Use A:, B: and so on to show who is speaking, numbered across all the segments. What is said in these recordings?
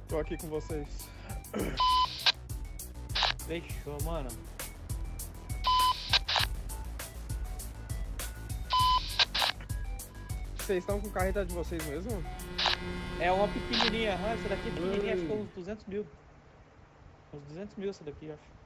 A: Tô aqui com vocês.
B: Fechou, mano.
A: Vocês estão com carreta de vocês mesmo?
B: É uma pequenininha, essa daqui é pequenininha, acho que uns 200 mil. Uns 200 mil essa daqui, acho.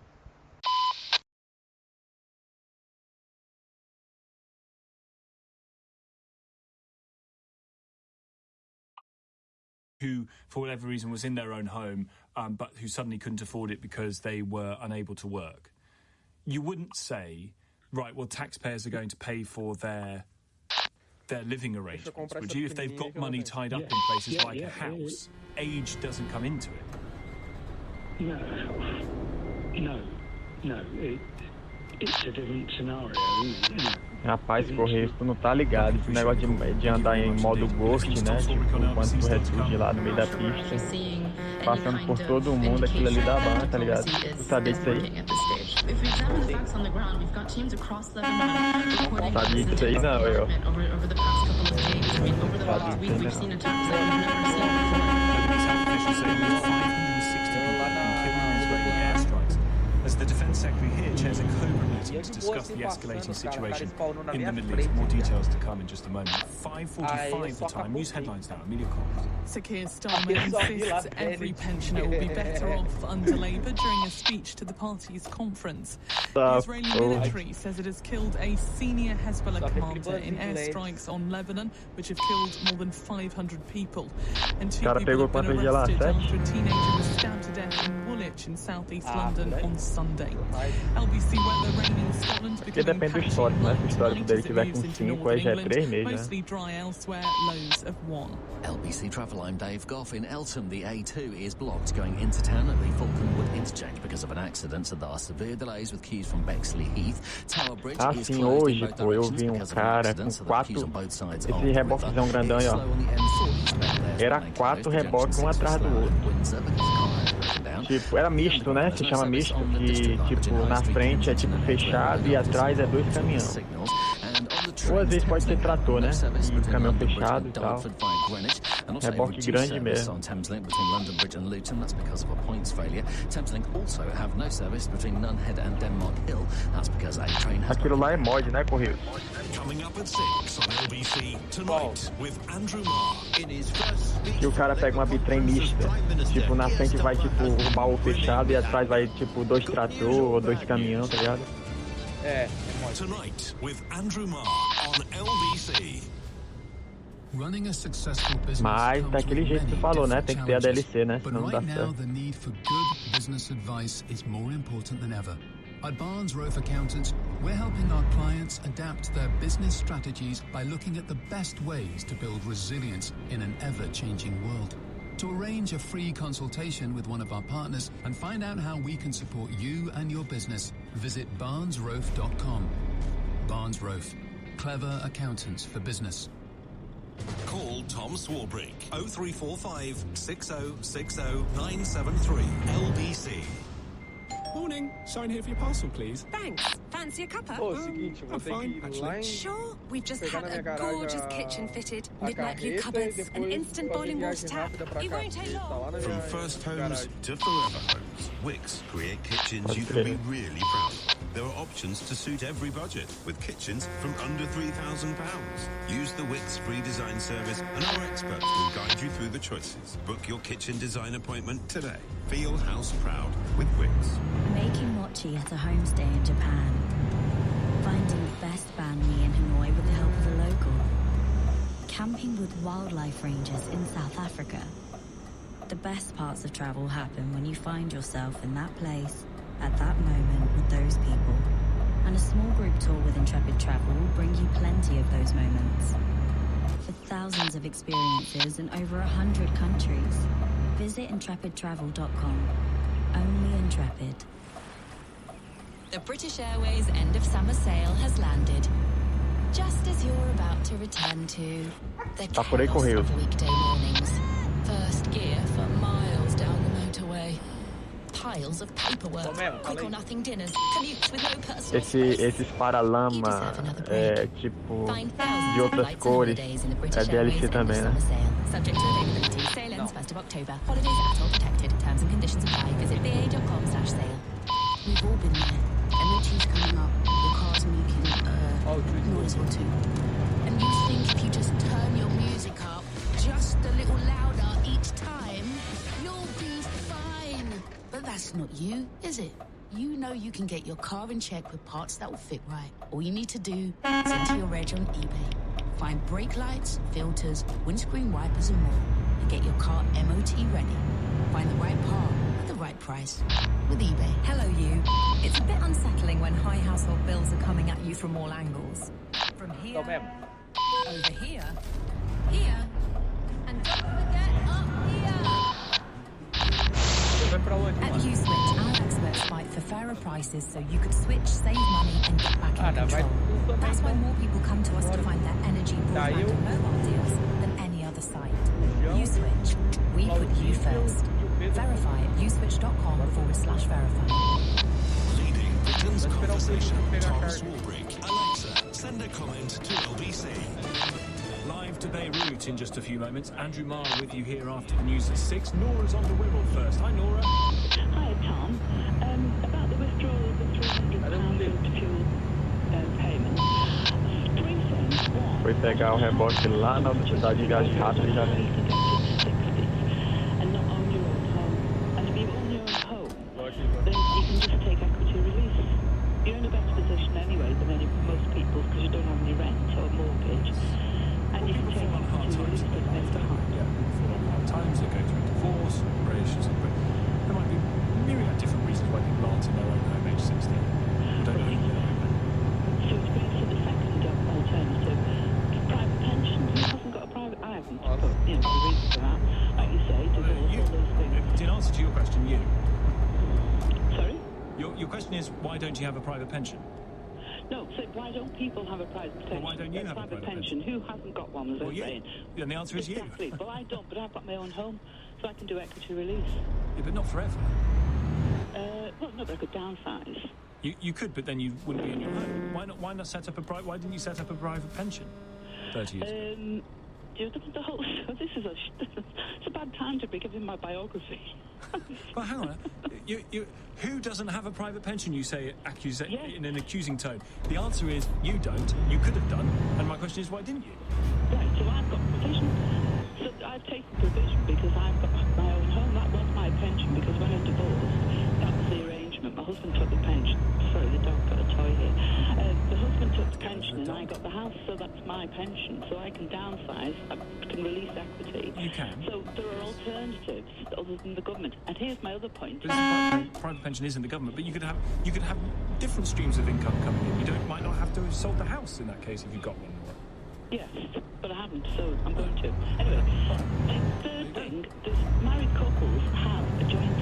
C: Who, for whatever reason, was in their own home, but who suddenly couldn't afford it because they were unable to work. You wouldn't say, right, well, taxpayers are going to pay for their living arrangements, would you? If they've got money tied up in places like a house, age doesn't come into it.
D: No. It's a different scenario, isn't it?
E: Rapaz, Correio, tu não tá ligado. Esse negócio de andar em modo ghost, né? Tipo, enquanto tu ressurge lá no meio da pista, passando por todo mundo, aquilo ali dá barra, tá ligado? Tu sabia disso aí? Sabia disso aí não, eu. Sabia disso aí
C: As the Defence Secretary here chairs a Cobra meeting to discuss the escalating situation in the Middle East. More details to come in just a moment. 5:45 the time. News headlines now. Amelia Cox.
F: Sir Keir Starmer insists every pensioner will be better off under Labour during a speech to the party's conference. The Israeli military says it has killed a senior Hezbollah commander in airstrikes on Lebanon, which have killed more than 500 people. And 2 people have been arrested after a teenager was stabbed to death in Woolwich in southeast London on Sunday. LBC weather rain in Scotland becoming patchy in London tonight as it moves into northern England, mostly dry elsewhere, lows of 1.
G: LBC Travel, I'm Dave Goff. In Eltham, the A2 is blocked going into town at the Falconwood interchange because of an accident, so there are severe delays with queues from Bexley Heath. Tower Bridge is
E: Assim,
G: closed in
E: hoje,
G: both
E: pô, eu
G: directions
E: vi
G: because of an
E: cara
G: accident, so
E: com
G: there are
E: 4,
G: queues on both sides
E: esse
G: of the river.
E: reboquezão grandão aí,
G: It's
E: ó.
G: slow on the M4 eastbound there,
E: Era 4 reboques, um atrás do outro. Tipo, era misto, né? Se chama misto, que, tipo, na frente é tipo fechado e atrás é 2 caminhões. Ou às vezes pode ser trator, né? E caminhão fechado e tal. Reboque grande mesmo. Aquilo lá é mod, né, Correio? E o cara pega uma bitrem mista. Tipo, na frente vai tipo o baú fechado e atrás vai tipo 2 trator ou 2 caminhões, tá ligado?
A: É mod.
H: Tonight with Andrew Marr on LBC.
E: Mas daquele jeito que tu falou, né? Tem que ter a DLC, né? Senão não dá certo.
I: At Barnes Rofe Accountants, we're helping our clients adapt their business strategies by looking at the best ways to build resilience in an ever-changing world. To arrange a free consultation with one of our partners and find out how we can support you and your business, visit barnesrofe.com. Barnes Rofe, clever accountants for business.
H: Call Tom Swarbrick 0345 6060 973 LBC.
J: Morning. Sign here for your parcel, please.
K: Thanks. Fancy a cuppa?
A: Pô, seguinte, eu vou ter que ir lá em...
K: Sure. We've just
A: pegar
K: had
A: na minha
K: a
A: garagem
K: gorgeous kitchen fitted,
A: a
K: midnight blue
A: carreta e
K: cupboards, an
A: depois
K: instant
A: fazer
K: boiling water
A: viagem
K: tap.
A: rápida pra
K: It
A: cá.
K: won't take
A: Tá lá
K: long.
A: na
H: From
A: minha
H: first homes
A: garagem.
H: to forever homes, Wix create kitchens you can be really proud of. There are options to suit every budget, with kitchens from under £3,000. Use the Wix free design service and our experts will guide you through the choices. Book your kitchen design appointment today. Feel house proud with Wix.
L: Making mochi at a homestay in Japan. Finding the best banh mi in Hanoi with the help of a local. Camping with wildlife rangers in South Africa. The best parts of travel happen when you find yourself in that place, at that moment with those people. And a small group tour with Intrepid Travel will bring you plenty of those moments. For thousands of experiences in over 100 countries, visit intrepidtravel.com. Only Intrepid.
M: The British Airways end of summer sale has landed. Just as you're about to return to the chaos of weekday mornings. First gear for miles down the motorway. piles of paperwork, quick or nothing dinners, commutes with no personal
E: Esses paralama tipo de outras cores é DLC também, né?
M: Subject to availability. Sale ends 1st of October. Holidays at all protected. Terms and conditions apply. Visit va.com/sale.
N: We've all been there. MOT's coming up. Your car's making noise or two. And you think if you just turn your music up just a little louder each time, you'll be fine. But that's not you, is it? You know you can get your car in check with parts that will fit right. All you need to do is enter your reg on eBay. Find brake lights, filters, windscreen wipers and more. And get your car MOT ready. Find the right part at the right price with eBay.
O: Hello, you. It's a bit unsettling when high household bills are coming at you from all angles. From here, over here, here, and don't forget up here. At Uswitch, our experts fight for fairer prices so you could switch, save money, and get back in control. That's why more people come to us to find their energy, broadband, and mobile deals than any other site. Uswitch. We put you first. Verify at uswitch.com/verify.
H: Leading Britain's conversation, Thomas Warbrick. Alexa, send a comment to LBC.
C: Live to Beirut in just a few moments. Andrew Marr with you here after the news at 6. Nora's on the Wirral first. Hi, Nora.
P: Hi, Tom. About the withdrawal of the £300 of fuel payment. 3 things. One,
E: Foi pegar o reboque lá na cidade de gás rápido e já vem.
P: and not own your own home. And if you own your own home, then you can just take equity release. You're in a better position anyway than most people because you don't have any rent or mortgage. And you can take equity release at any time.
C: Yeah, fall on hard times, they go through divorce, separations, but there might be myriad different reasons why people aren't in their own home age 16. We don't know.
P: So it's basically the second alternative. Private pension, who hasn't got a private? I haven't, but you know, the reason for that, like you say, divorce, all those things.
C: In answer to your question, you.
P: Sorry?
C: Your question is, why don't you have a private pension?
P: No, so why don't people have a private pension?
C: Well, why don't you have a private pension?
P: Who hasn't got one, as
C: Well,
P: I'm
C: you.
P: saying?
C: And the answer is you.
P: Exactly. Well, I don't, but I've got my own home, so I can do equity release.
C: Yeah, but not forever.
P: Well, no, but I could downsize.
C: You could, but then you wouldn't be in your home. Why not set up a private? Why didn't you set up a private pension 30 years ago?
P: The whole, this is it's a bad time to be giving my biography.
C: Well, hang on. Who doesn't have a private pension? You say in an accusing tone. The answer is you don't. You could have done. And my question is, why didn't you?
P: Right. So I've got provision. So I've taken provision because I've got my own home. That was my pension because when I divorced, that was the arrangement. My husband took the pension. Sorry, the dog got a toy here. The husband took the pension and I got the house, so that's my pension. So I can downsize, I can release equity.
C: You can.
P: So there are alternatives other than the government. And here's my other point.
C: Private pension isn't the government, but you could have different streams of income coming in. You might not have to have sold the house in that case if you got one.
P: Yes, but I haven't, so I'm going to. Anyway, the third thing, married couples have a joint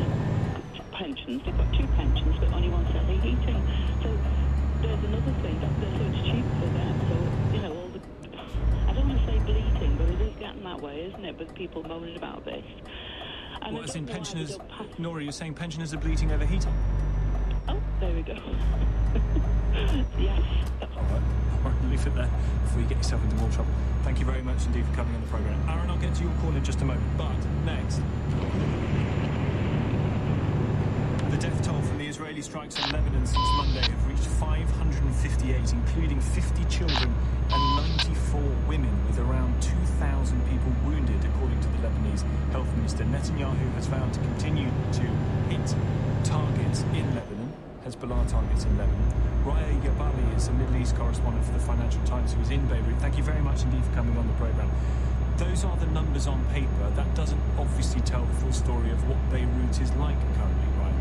P: pensions. They've got 2 pensions, but only one set of heating. So there's another thing, so it's cheap for them. So, you know, I don't want to say bleating, but it is getting that way, isn't it, with people moaning about this. And
C: well, as in pensioners, Nora, you're saying pensioners are bleating over heating?
P: Oh, there we go. Yes.
C: All right. Leave it there before you get yourself into more trouble. Thank you very much indeed for coming on the programme. Aaron, I'll get to your call in just a moment. But next, the death toll from the Israeli strikes on Lebanon since Monday have reached 558, including 50 children and 94 women, with around 2,000 people wounded, according to the Lebanese health minister. Netanyahu has vowed to continue to hit targets in Lebanon, Hezbollah targets in Lebanon. Raya Yabali is a Middle East correspondent for the Financial Times who is in Beirut. Thank you very much indeed for coming on the programme. Those are the numbers on paper. That doesn't obviously tell the full story of what Beirut is like currently, right?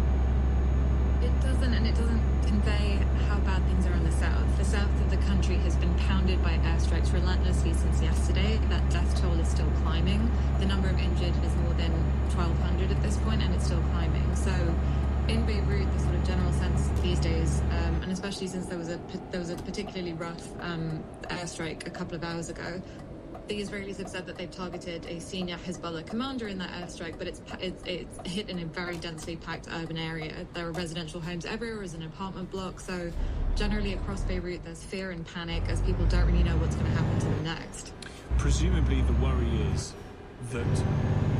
Q: It doesn't, and it doesn't convey how bad things are in the south. The south of the country has been pounded by airstrikes relentlessly since yesterday. That death toll is still climbing. The number of injured is more than 1,200 at this point, and it's still climbing. So in Beirut, the sort of general sense these days, and especially since there was a particularly rough airstrike a couple of hours ago, The Israelis have said that they've targeted a senior Hezbollah commander in that airstrike, but it's hit in a very densely packed urban area. There are residential homes everywhere, there's an apartment block, so generally across Beirut there's fear and panic as people don't really know what's going to happen to them next.
C: Presumably the worry is that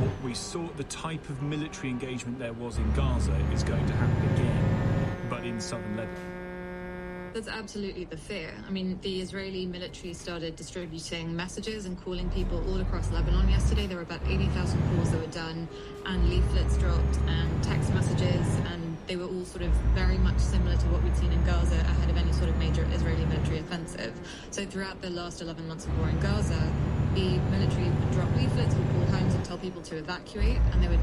C: what we saw, the type of military engagement there was in Gaza, is going to happen again, but in southern Lebanon.
Q: That's absolutely the fear. I mean, the Israeli military started distributing messages and calling people all across Lebanon yesterday. There were about 80,000 calls that were done, and leaflets dropped, and text messages, and they were all sort of very much similar to what we'd seen in Gaza ahead of any sort of major Israeli military offensive. So throughout the last 11 months of war in Gaza, the military would drop leaflets, would call homes and tell people to evacuate, and they would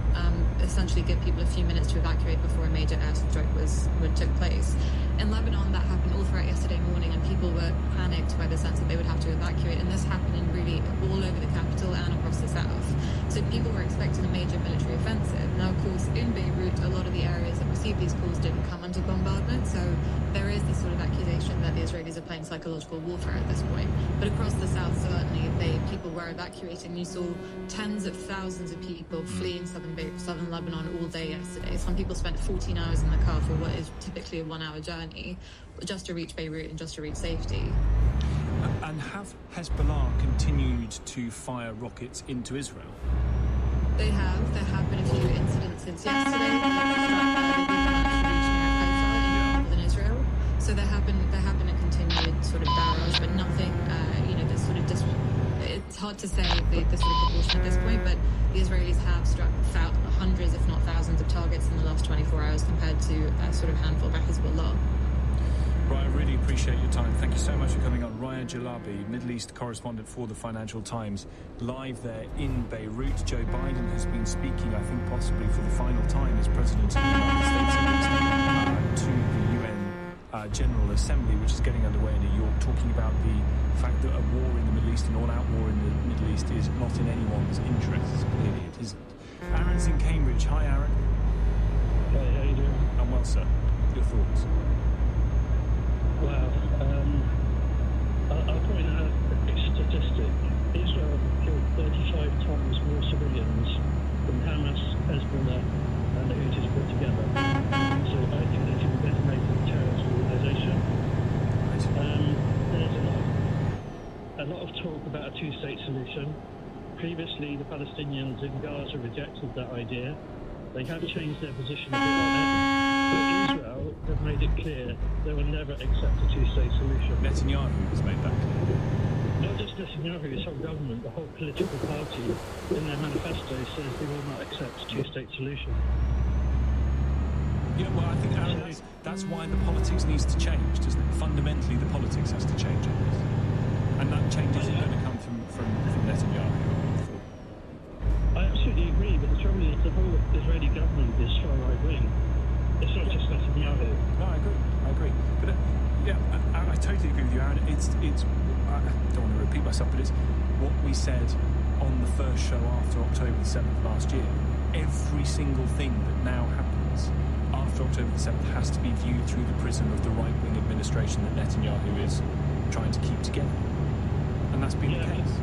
Q: essentially give people a few minutes to evacuate before a major airstrike took place. In Lebanon, that happened all throughout yesterday morning, and people were panicked by the sense that they would have to evacuate, and this happened in really all over the capital and across the south. So people were expecting a major military offensive. Now, of course, in Beirut, a lot of the areas that received these calls didn't come under bombardment, so there is this sort of accusation that the Israelis are playing psychological warfare at this point. But across the south, certainly, people were evacuating. You saw tens of thousands of people fleeing southern Lebanon all day yesterday. Some people spent 14 hours in the car for what is typically a 1-hour journey just to reach Beirut and just to reach safety.
C: And have Hezbollah continued to fire rockets into Israel?
Q: They have. There have been a few incidents since yesterday. In Israel, so there have been a continued sort of barrage, but nothing. This sort of it's hard to say the sort of proportion at this point, but the Israelis have struck hundreds, if not thousands, of targets in the last 24 hours compared to a sort of handful by Hezbollah.
C: Ryan, really appreciate your time. Thank you so much for coming on. Ryan Jalabi, Middle East correspondent for the Financial Times, live there in Beirut. Joe Biden has been speaking, I think possibly for the final time as President of the United States, to the UN General Assembly, which is getting underway in New York, talking about the fact that a war in the Middle East, an all-out war in the Middle East, is not in anyone's interests. Clearly it isn't. Aaron's in Cambridge. Hi, Aaron.
R: Hey, how you doing?
C: I'm well, sir. Your thoughts?
R: Well, I'll point out a quick statistic. Israel killed 35 times more civilians than Hamas, Hezbollah, and the Houthis put together. So I think they can be designated a terrorist organisation. There's a lot of talk about a two-state solution. Previously, the Palestinians in Gaza rejected that idea. They have changed their position a bit on it. But Israel have made it clear they will never accept a two-state solution.
C: Netanyahu has made that clear.
R: Not just Netanyahu, his whole government, the whole political party, in their manifesto says they will not accept a two-state solution.
C: Yeah, well, I think, Aaron, that's why the politics needs to change, doesn't it? Fundamentally, the politics has to change on this. And that change isn't going to come from Netanyahu.
R: I absolutely agree, but the trouble is the whole Israeli government is far right-wing. It's not just Netanyahu.
C: No, I agree. But I totally agree with you, Aaron. It's I don't want to repeat myself, but it's what we said on the first show after October the 7th last year. Every single thing that now happens after October the 7th has to be viewed through the prism of the right-wing administration that Netanyahu is trying to keep together. And that's been the case.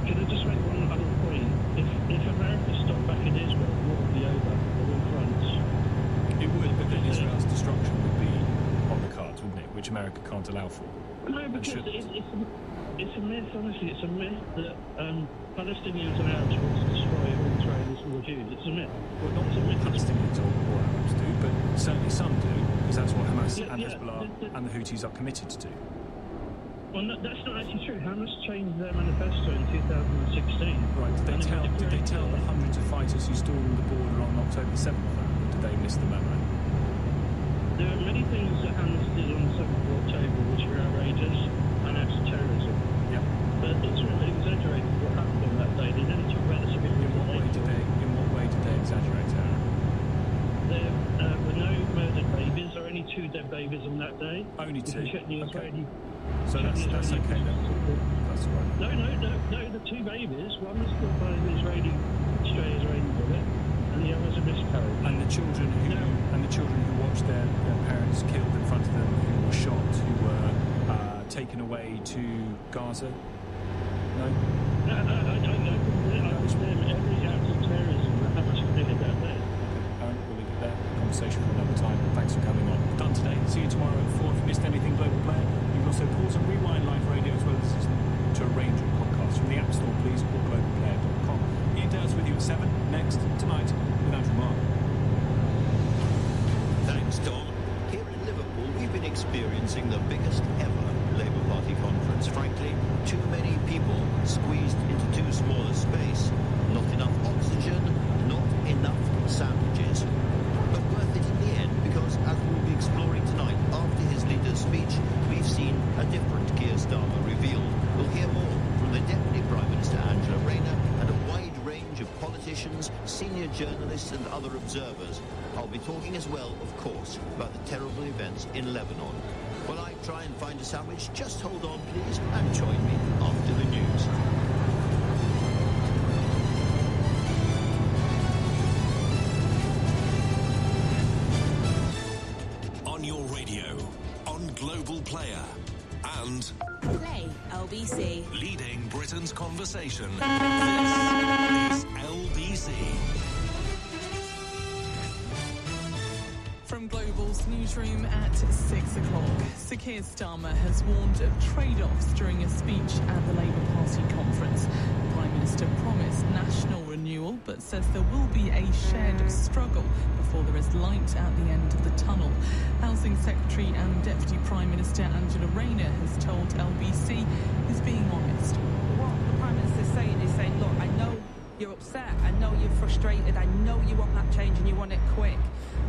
R: Can I just make one other point? If America stopped back in Israel, the war would be over on all fronts.
C: It would, but then Israel's destruction would be on the cards, wouldn't it? Which America can't allow for.
R: No, because it's a myth, honestly. It's a myth that Palestinians and Arabs want to destroy all Israelis and all Jews. It's a myth.
C: Well, not all Palestinians or Arabs do, but certainly some do, because that's what Hamas and Hezbollah and the Houthis are committed to do.
R: Well, no, that's not actually true. Hamas changed their manifesto in 2016.
C: Right, did they tell the hundreds of fighters who stormed the border on October 7th, or did they miss the memo?
R: There are many things that Hamas did on the 7th of October which were outrageous and acts of terrorism.
C: Yeah.
R: But Israel exaggerated what happened on that day. They didn't talk about the civilians.
C: In what way did they exaggerate, Aaron?
R: There were no murdered babies, or only 2 dead babies on that day.
C: Only 2?
R: Okay.
C: So that's okay then. That's all right.
R: No, the 2 babies. One was killed by an Israeli bullet, and the other was a miscarriage.
C: And the children who watched their parents killed in front of them, who were shot, who were taken away to Gaza. No.
S: analysts and other observers. I'll be talking as well, of course, about the terrible events in Lebanon. While I try and find a sandwich, just hold on, please, and join me after the news.
H: On your radio, on Global Player, and
M: Play LBC.
H: leading Britain's conversation. This is LBC.
F: From Global's newsroom at 6 o'clock, Sir Keir Starmer has warned of trade-offs during a speech at the Labour Party conference. The Prime Minister promised national renewal, but says there will be a shared struggle before there is light at the end of the tunnel. Housing Secretary and Deputy Prime Minister Angela Rayner has told LBC he's being honest.
T: What the Prime Minister's saying is saying, look, I know you're upset, I know you're frustrated, I know you want that change and you want it quick,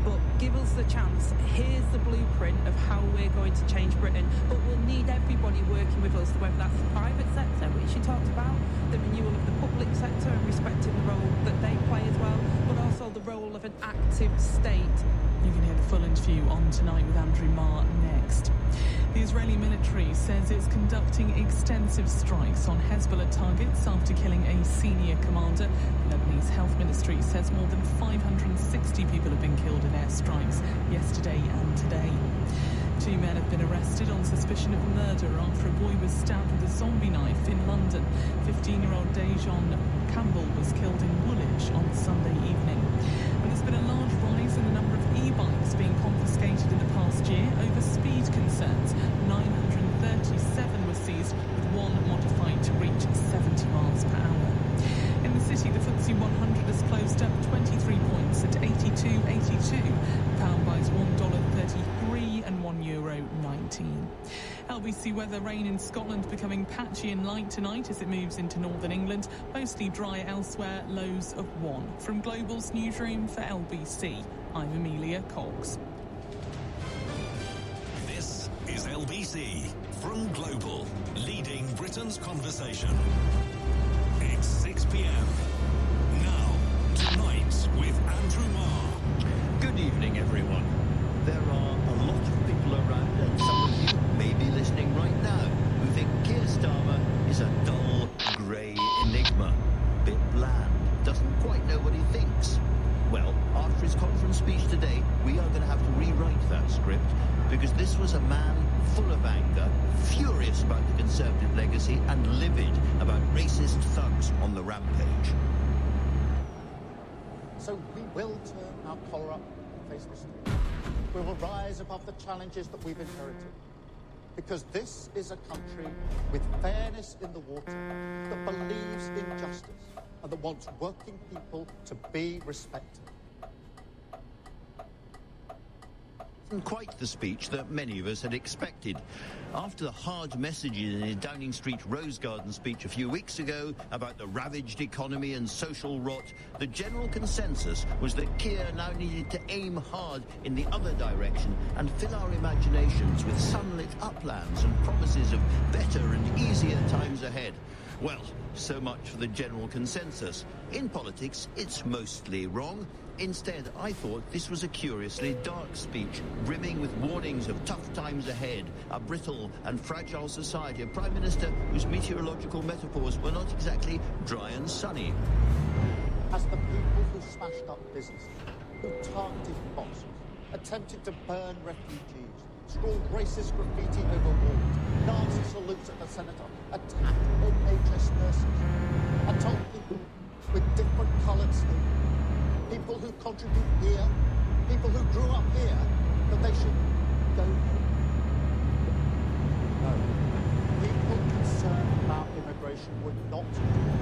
T: but give us the chance. Here's the blueprint of how we're going to change Britain, but we'll need everybody working with us, whether that's the private sector, which you talked about, the renewal of the public sector and respecting the role that they play as well, but also the role of an active state.
F: You can hear the full interview on Tonight with Andrew Marr next. The Israeli military says it's conducting extensive strikes on Hezbollah targets after killing a senior commander. The Lebanese Health Ministry says more than 560 people have been killed in airstrikes yesterday and today. 2 men have been arrested on suspicion of murder after a boy was stabbed with a zombie knife in London. 15-year-old Dejan Campbell was killed in Woolwich on Sunday evening. And there's been a large rise in the number of e-bikes being confiscated in the past year over speed concerns. 937 were seized, with one modified to reach 70 miles per hour. In the city, the FTSE 100 has closed up 23 points at 82.82. The pound buys $1.33 and €1.19. LBC weather: rain in Scotland becoming patchy and light tonight as it moves into northern England. Mostly dry elsewhere, lows of 1. From Global's newsroom for LBC, I'm Amelia Cox.
H: This is LBC from Global, leading Britain's conversation. It's 6 p.m. Now, Tonight with Andrew Marr.
S: Good evening, everyone. There are a lot of people around, and some of you may be listening right now, who think Keir Starmer is a dull, grey enigma. Bit bland, doesn't quite know what he thinks. Well, after his conference speech today, we are going to have to rewrite that script, because this was a man full of anger, furious about the Conservative legacy, and livid about racist thugs on the rampage.
U: So we will turn our collar up and face the storm. We will rise above the challenges that we've inherited. Because this is a country with fairness in the water, that believes in justice, and that wants working people to be respected.
S: Quite the speech that many of us had expected. After the hard messages in his Downing Street Rose Garden speech a few weeks ago about the ravaged economy and social rot, the general consensus was that Keir now needed to aim hard in the other direction and fill our imaginations with sunlit uplands and promises of better and easier times ahead. Well, so much for the general consensus. In politics, it's mostly wrong. Instead, I thought this was a curiously dark speech, brimming with warnings of tough times ahead, a brittle and fragile society, a Prime Minister whose meteorological metaphors were not exactly dry and sunny.
U: As the people who smashed up businesses, who targeted mosques, attempted to burn refugees, scrawled racist graffiti over walls, Nazi salutes at the Senator, attacked NHS nurses, and told people with different coloured skin, people who contribute here, people who grew up here, that they should go here. No. People concerned about immigration would not do that.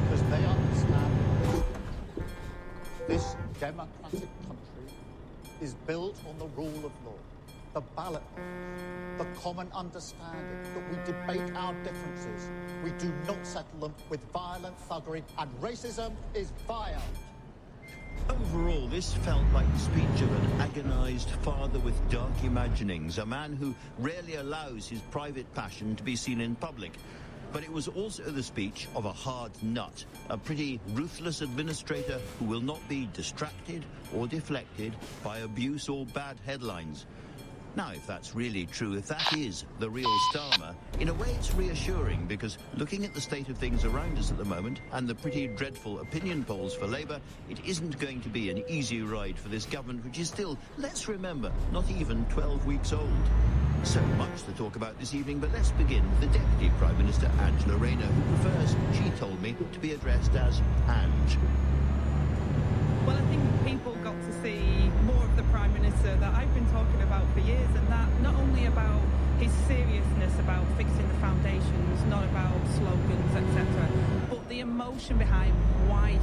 U: Because they understand that this democratic country is built on the rule of law, the ballot box, the common understanding that we debate our differences. We do not settle them with violent thuggery, and racism is vile.
S: Overall, this felt like the speech of an agonised father with dark imaginings, a man who rarely allows his private passion to be seen in public. But it was also the speech of a hard nut, a pretty ruthless administrator who will not be distracted or deflected by abuse or bad headlines. Now, if that's really true, if that is the real Starmer, in a way it's reassuring, because looking at the state of things around us at the moment and the pretty dreadful opinion polls for Labour, it isn't going to be an easy ride for this government, which is still, let's remember, not even 12 weeks old. So much to talk about this evening, but let's begin with the Deputy Prime Minister, Angela Rayner, who prefers, she told me, to be addressed as Ange.
T: Well, I think people got to see more of the Prime Minister that I've been talking about for years, and that not only about his seriousness about fixing the foundations, not about slogans, etc., but the emotion behind why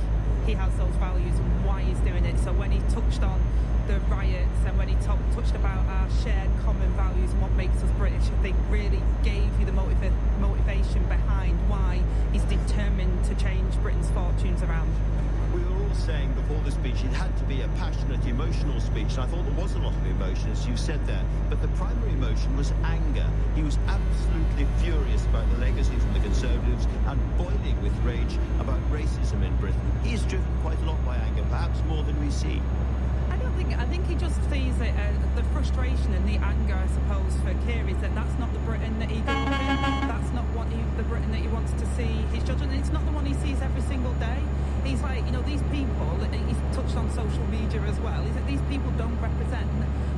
T: he has those values and why he's doing it. So when he touched on the riots and when he touched about our shared common values and what makes us British, I think really gave you the motivation behind why he's determined to change Britain's fortunes around.
S: We were all saying before the speech it had to be a passionate, emotional speech, and I thought there was a lot of emotion, as you said there, but the primary emotion was anger. He was absolutely furious about the legacy from the Conservatives and boiling with rage about racism in Britain. He is driven quite a lot by anger, perhaps more than we see.
T: I think he just sees it as the frustration and the anger, I suppose, for Keir is that that's not the Britain that he grew up in. That's not the Britain that he wants to see his children. It's not the one he sees every single day. He's like, you know, these people, he's touched on social media as well, is that these people don't represent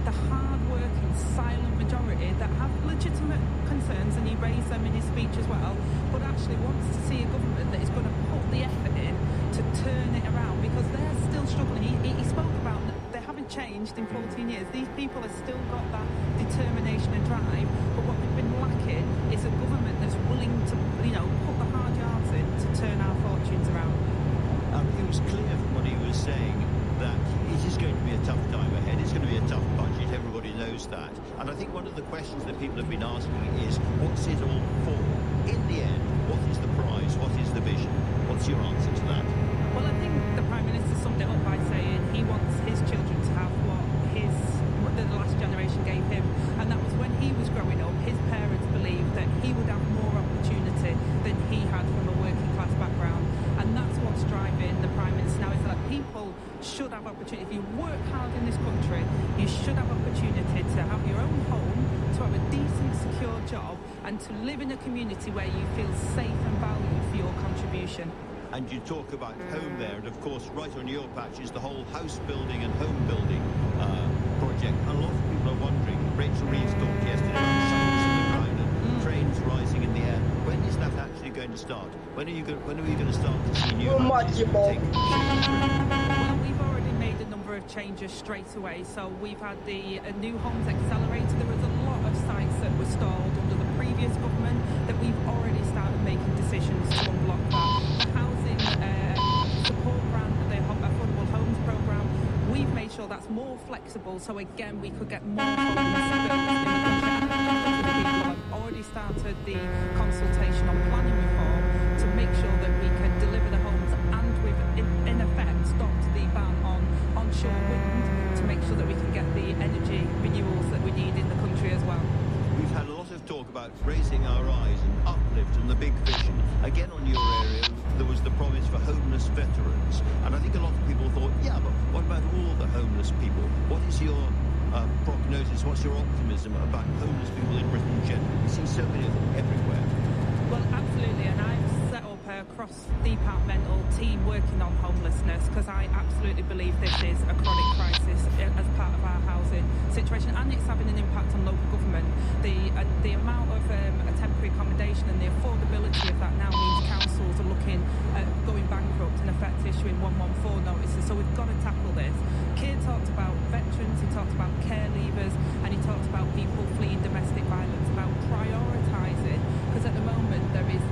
T: the hard-working, silent majority that have legitimate concerns, and he raised them in his speech as well, but actually wants to see a government that is going to put the effort in to turn it around, because they're still struggling. He spoke about that they haven't changed in 14 years. These people have still got that determination and drive, but what they've been lacking is a government that's willing to, you know, put the hard yards in to turn our fortunes around.
S: It was clear from what he was saying that it is going to be a tough time ahead. It's going to be a tough budget. Everybody knows that. And I think one of the questions that people have been asking is, what's it all for? In the end, what is the prize? What is the vision? What's your answer to that?
T: Well, I think the Prime Minister summed it up by saying he wants his children to have what the last generation gave him. And that was when he was growing up, his parents believed that he would have more opportunity than he had from a working class background. And that's what's driving the Prime Minister now, is that people should have opportunity. If you work hard in this country, you should have opportunity to have your own home, to have a decent, secure job, and to live in a community where you feel safe and valued for your contribution.
S: And you talk about home there, and of course right on your patch is the whole house building and home building project. A lot of people are wondering, Rachel Reeves talked yesterday about shovels in the ground and trains rising in the air. When is that actually going to start? When are we going to start to see new houses take shape?
T: Well, we've already made a number of changes straight away. So we've had the New Homes Accelerator. There was a lot of sites that were stalled under the previous government that we've already started making decisions to unblock that. The housing support grant, the Affordable Homes Programme, we've made sure that's more flexible, so again we could get more homes built in the country. People have already started the consultation on planning reform to make sure that we can deliver the homes, and we've in effect stopped the ban on onshore wind to make sure that we can get the energy renewals that we need in the country as well.
S: We've had a lot of talk about raising our eyes and uplift and the big vision. Again, on your area, there was the promise for homeless veterans. And I think a lot of people thought, yeah, but what about all the homeless people? What is your prognosis? What's your optimism about homeless people in Britain generally? We see so many of them everywhere.
T: Well, absolutely, and I've set up a cross-departmental team working on homelessness, because I absolutely believe this is a chronic crisis as part of our housing situation, and it's having an impact on local government. The amount of temporary accommodation and the affordability of that now means councils are looking at going bankrupt, in effect issuing 114 notices, so we've got to tackle this. Keir talked about veterans, he talked about care leavers, and he talked about people fleeing domestic violence, about prioritising, because at the moment there is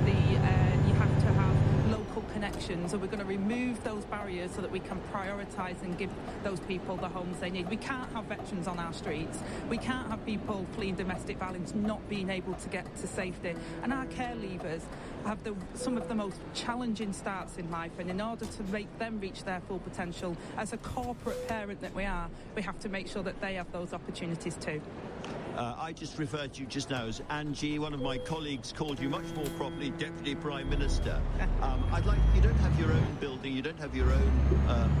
T: you have to have local connections, so we're going to remove those barriers so that we can prioritise and give those people the homes they need. We can't have veterans on our streets. We can't have people fleeing domestic violence not being able to get to safety. And our care leavers have some of the most challenging starts in life, and in order to make them reach their full potential, as a corporate parent that we are, we have to make sure that they have those opportunities too.
S: I just referred to you just now as Angie. One of my colleagues called you much more properly Deputy Prime Minister. You don't have your own building, you don't have your own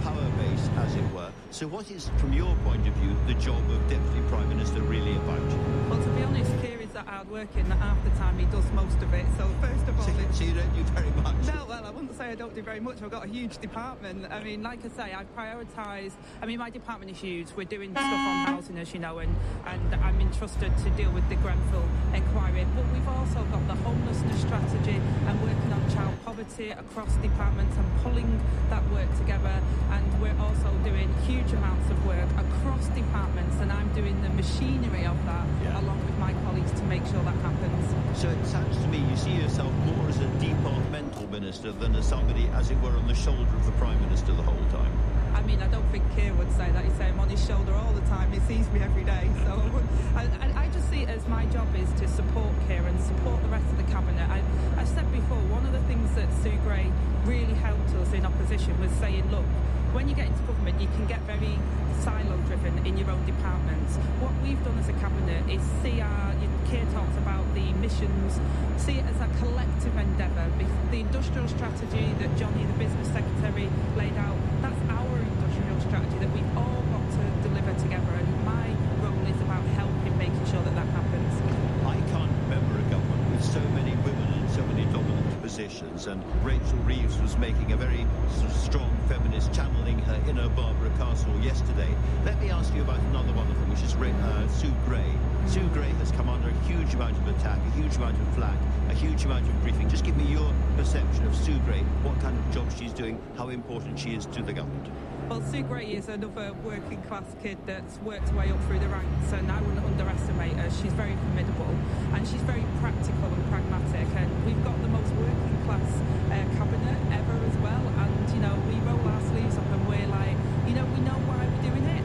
S: power base, as it were. So what is, from your point of view, the job of Deputy Prime Minister really about?
T: Well, to be honest, Keir is that hard-working that half the time he does most of it. So first of all...
S: So you don't do very much?
T: No, well, I wouldn't say I don't do very much. I've got a huge department. I mean, like I say, I prioritise... I mean, my department is huge. We're doing stuff on housing, as you know, and I'm entrusted to deal with the Grenfell inquiry. But we've also got the homelessness strategy and working on child poverty across departments and pulling that work together. And we're also doing huge amounts of work across departments, and I'm doing the machinery of that along with my colleagues to make sure that happens.
S: So it sounds to me you see yourself more as a departmental minister than as somebody, as it were, on the shoulder of the Prime Minister the whole time.
T: I mean, I don't think Keir would say that. He'd say I'm on his shoulder all the time. He sees me every day. So I just see it as my job is to support Keir and support the rest of the Cabinet. I said before, one of the things that Sue Gray really helped us in opposition was saying, look, when you get into government, you can get very silo-driven in your own departments. What we've done as a Cabinet is see Keir talks about the missions, see it as a collective endeavour. The industrial strategy that Johnny, the Business Secretary, laid out, that's our industrial strategy that we've all got to deliver together, and my role is about helping making sure that that happens.
S: I can't remember a government with so many women in so many dominant positions, and Rachel Reeves was making a very sort of strong feminist, channeling her inner Barbara Castle yesterday. Let me ask you about another one of them, which is Sue Gray. Sue Gray has come under a huge amount of attack, a huge amount of flack, a huge amount of briefing. Just give me your perception of Sue Gray, what kind of job she's doing, how important she is to the government.
T: Well, Sue Gray is another working-class kid that's worked her way up through the ranks, and I wouldn't underestimate her. She's very formidable, and she's very practical and pragmatic, and we've got the most working-class cabinet ever as well, and, you know, we roll our sleeves up and we're like, you know, we know why we're doing it.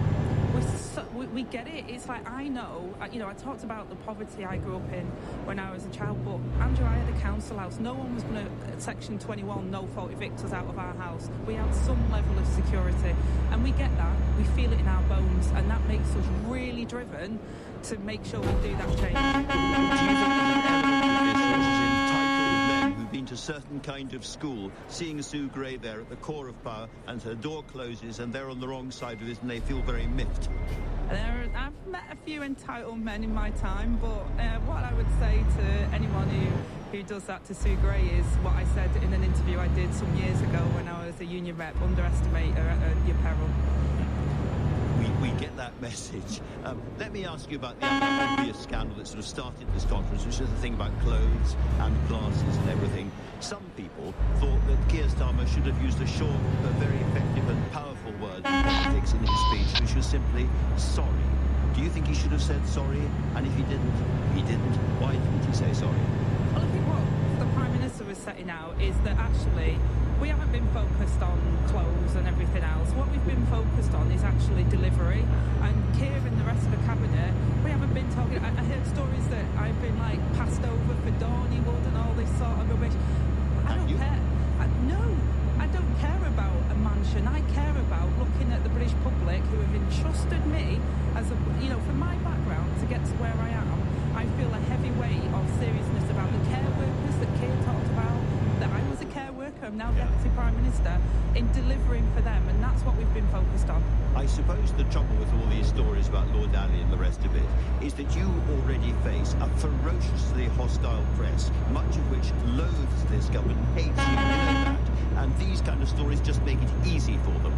T: We get it. It's like, I know, you know, I talked about the poverty I grew up in when I was a child, but Andrew, I had a council house. No one was going to Section 21 no-fault evict us out of our house. We had some level of security, and we get that. We feel it in our bones, and that makes us really driven to make sure we do that change.
S: Do you think there's an element of this which is entitled men who've been to a certain kind of school, seeing Sue Gray there at the core of power, and her door closes and they're on the wrong side of it and they feel very miffed?
T: I've met a few entitled men in my time, but what I would say to anyone who does that to Sue Gray is what I said in an interview I did some years ago when I was a union rep: underestimate her at your peril.
S: We get that message. Let me ask you about the other obvious scandal that sort of started this conference, which is the thing about clothes and glasses and everything. Some people thought that Keir Starmer should have used a short but very effective and powerful word in politics in his speech, which was simply sorry. Do you think he should have said sorry? And if he didn't, why didn't he say sorry?
T: Well, I think what the Prime Minister was setting out is that actually we haven't been focused on clothes and everything else. What we've been focused on is actually delivery. And Keir and the rest of the Cabinet, we haven't been talking... I heard stories that I've been, like, passed over for Dorneywood and all this sort of rubbish. I don't care. No, I don't care about a mansion. I care about looking at the British public who have entrusted me as a... You know, from my background to get to where I am, I feel a heavy weight of seriousness about the care workers that Keir talked about, that I was a care worker, I'm now Deputy Prime Minister, in delivering for them, and that's what we've been focused on.
S: I suppose the trouble with all these stories about Lord Alley and the rest of it is that you already face a ferociously hostile press, much of which loathes this government, hates you, you know that, and these kind of stories just make it easy for them.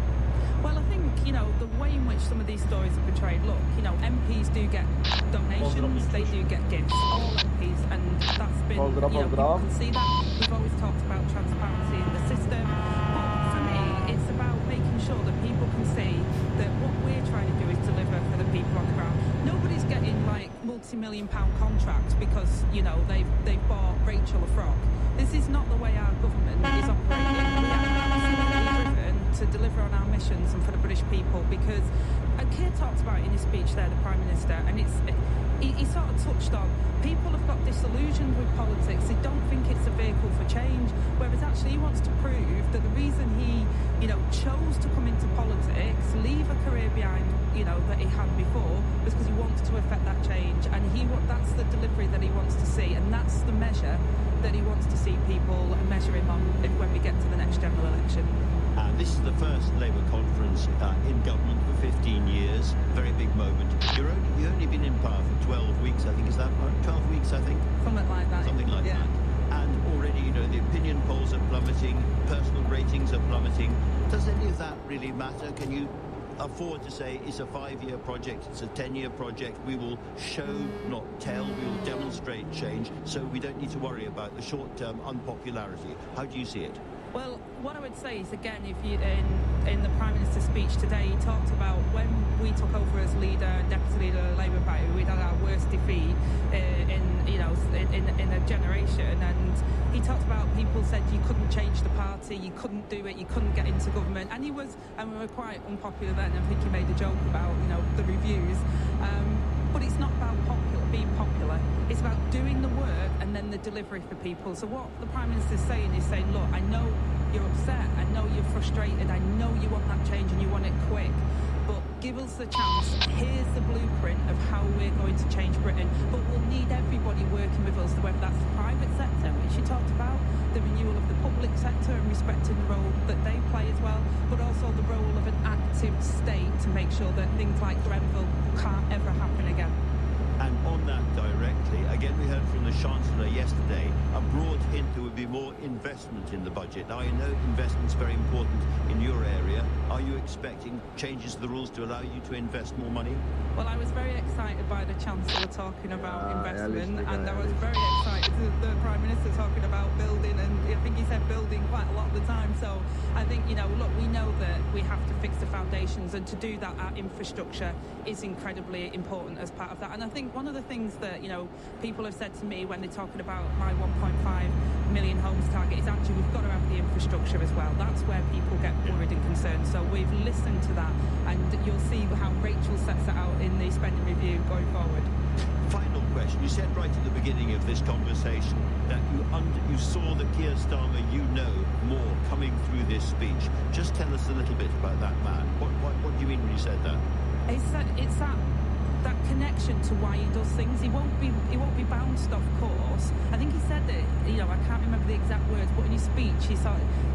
T: Well, I think, you know, the way in which some of these stories are portrayed, look, you know, MPs do get donations, they do get gifts, all MPs, and that's been, you know, people can see that. We've always talked about transparency in the system, but for me, it's about making sure that people can see that what we're trying to do is deliver for the people on the ground. Nobody's getting, like, multi-million-pound contracts because, you know, they've bought Rachel a frock. This is not the way our government is operating. We are absolutely driven to deliver on our missions and for the British people, because Keir talked about it in his speech there, the Prime Minister, and he sort of touched on people have got disillusioned with politics. They don't think it's a vehicle for change, whereas actually he wants to prove that the reason he, you know, chose to come into politics, leave a career behind, you know, that he had before, was because he wants wants to affect that change, and that's the delivery that he wants to see, and that's the measure that he wants to see people measure him on when we get to the next general election.
S: This is the first Labour conference in government for 15 years. Very big moment. You've only been in power for 12 weeks, I think. Is that right? 12 weeks, I think?
T: Something like that.
S: Something like that. And already, you know, the opinion polls are plummeting, personal ratings are plummeting. Does any of that really matter? Can you afford to say it's a 5-year project, it's a 10-year project, we will show, not tell, we will demonstrate change, so we don't need to worry about the short-term unpopularity? How do you see it?
T: Well, what I would say is, again, if you in the Prime Minister's speech today, he talked about when we took over as leader and deputy leader of the Labour Party, we'd had our worst defeat in a generation, and he talked about people said you couldn't change the party, you couldn't do it, you couldn't get into government, and we were quite unpopular then. I think he made a joke about the reviews, but it's not about being popular. It's about doing the work and then the delivery for people. So what the Prime Minister's saying is saying, look, I know you're upset, I know you're frustrated, I know you want that change and you want it quick, but give us the chance. Here's the blueprint of how we're going to change Britain, but we'll need everybody working with us, whether that's the private sector, which you talked about, the renewal of the public sector and respecting the role that they play as well, but also the role of an active state to make sure that things like Grenfell can't ever happen again.
S: And on that directly, again, we heard from the Chancellor yesterday a broad hint there would be more investment in the budget. Now, I know investment's very important in your area. Are you expecting changes to the rules to allow you to invest more money?
T: Well, I was very excited by the Chancellor talking about investment, and I was very excited the Prime Minister talking about building, and I think he said building quite a lot of the time. So I think, look, we know that we have to fix the foundations, and to do that, our infrastructure is incredibly important as part of that. And I think one of the things that, people have said to me when they're talking about my 1.5 million homes target is actually we've got to have the infrastructure as well. That's where people get worried and concerned. So we've listened to that, and you'll see how Rachel sets it out in the spending review going forward.
S: Final question. You said right at the beginning of this conversation that you saw the Keir Starmer more coming through this speech. Just tell us a little bit about that man. What do you mean when you said that?
T: It's that connection to why he does things. He won't be bounced off course. I think he said that, I can't remember the exact words, but in his speech he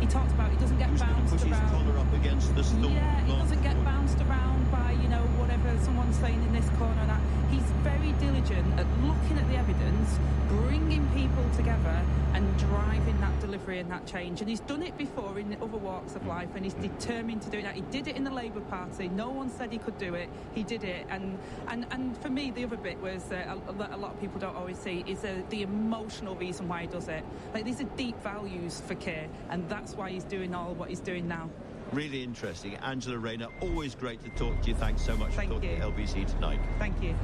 T: talked about he doesn't get bounced around.
S: His collar up against the storm.
T: Yeah, he doesn't get bounced around by, whatever someone's saying in this corner and that. He's very diligent at looking at the evidence, bringing people together and driving that delivery and that change. And he's done it before in other walks of life, and he's determined to do it now. He did it in the Labour Party. No one said he could do it. He did it. And for me, the other bit was that a lot of people don't always see is the emotional reason why he does it. Like, these are deep values for Keir, and that's why he's doing all what he's doing now.
S: Really interesting. Angela Rayner, always great to talk to you. Thanks so much for talking to LBC tonight.
T: Thank you.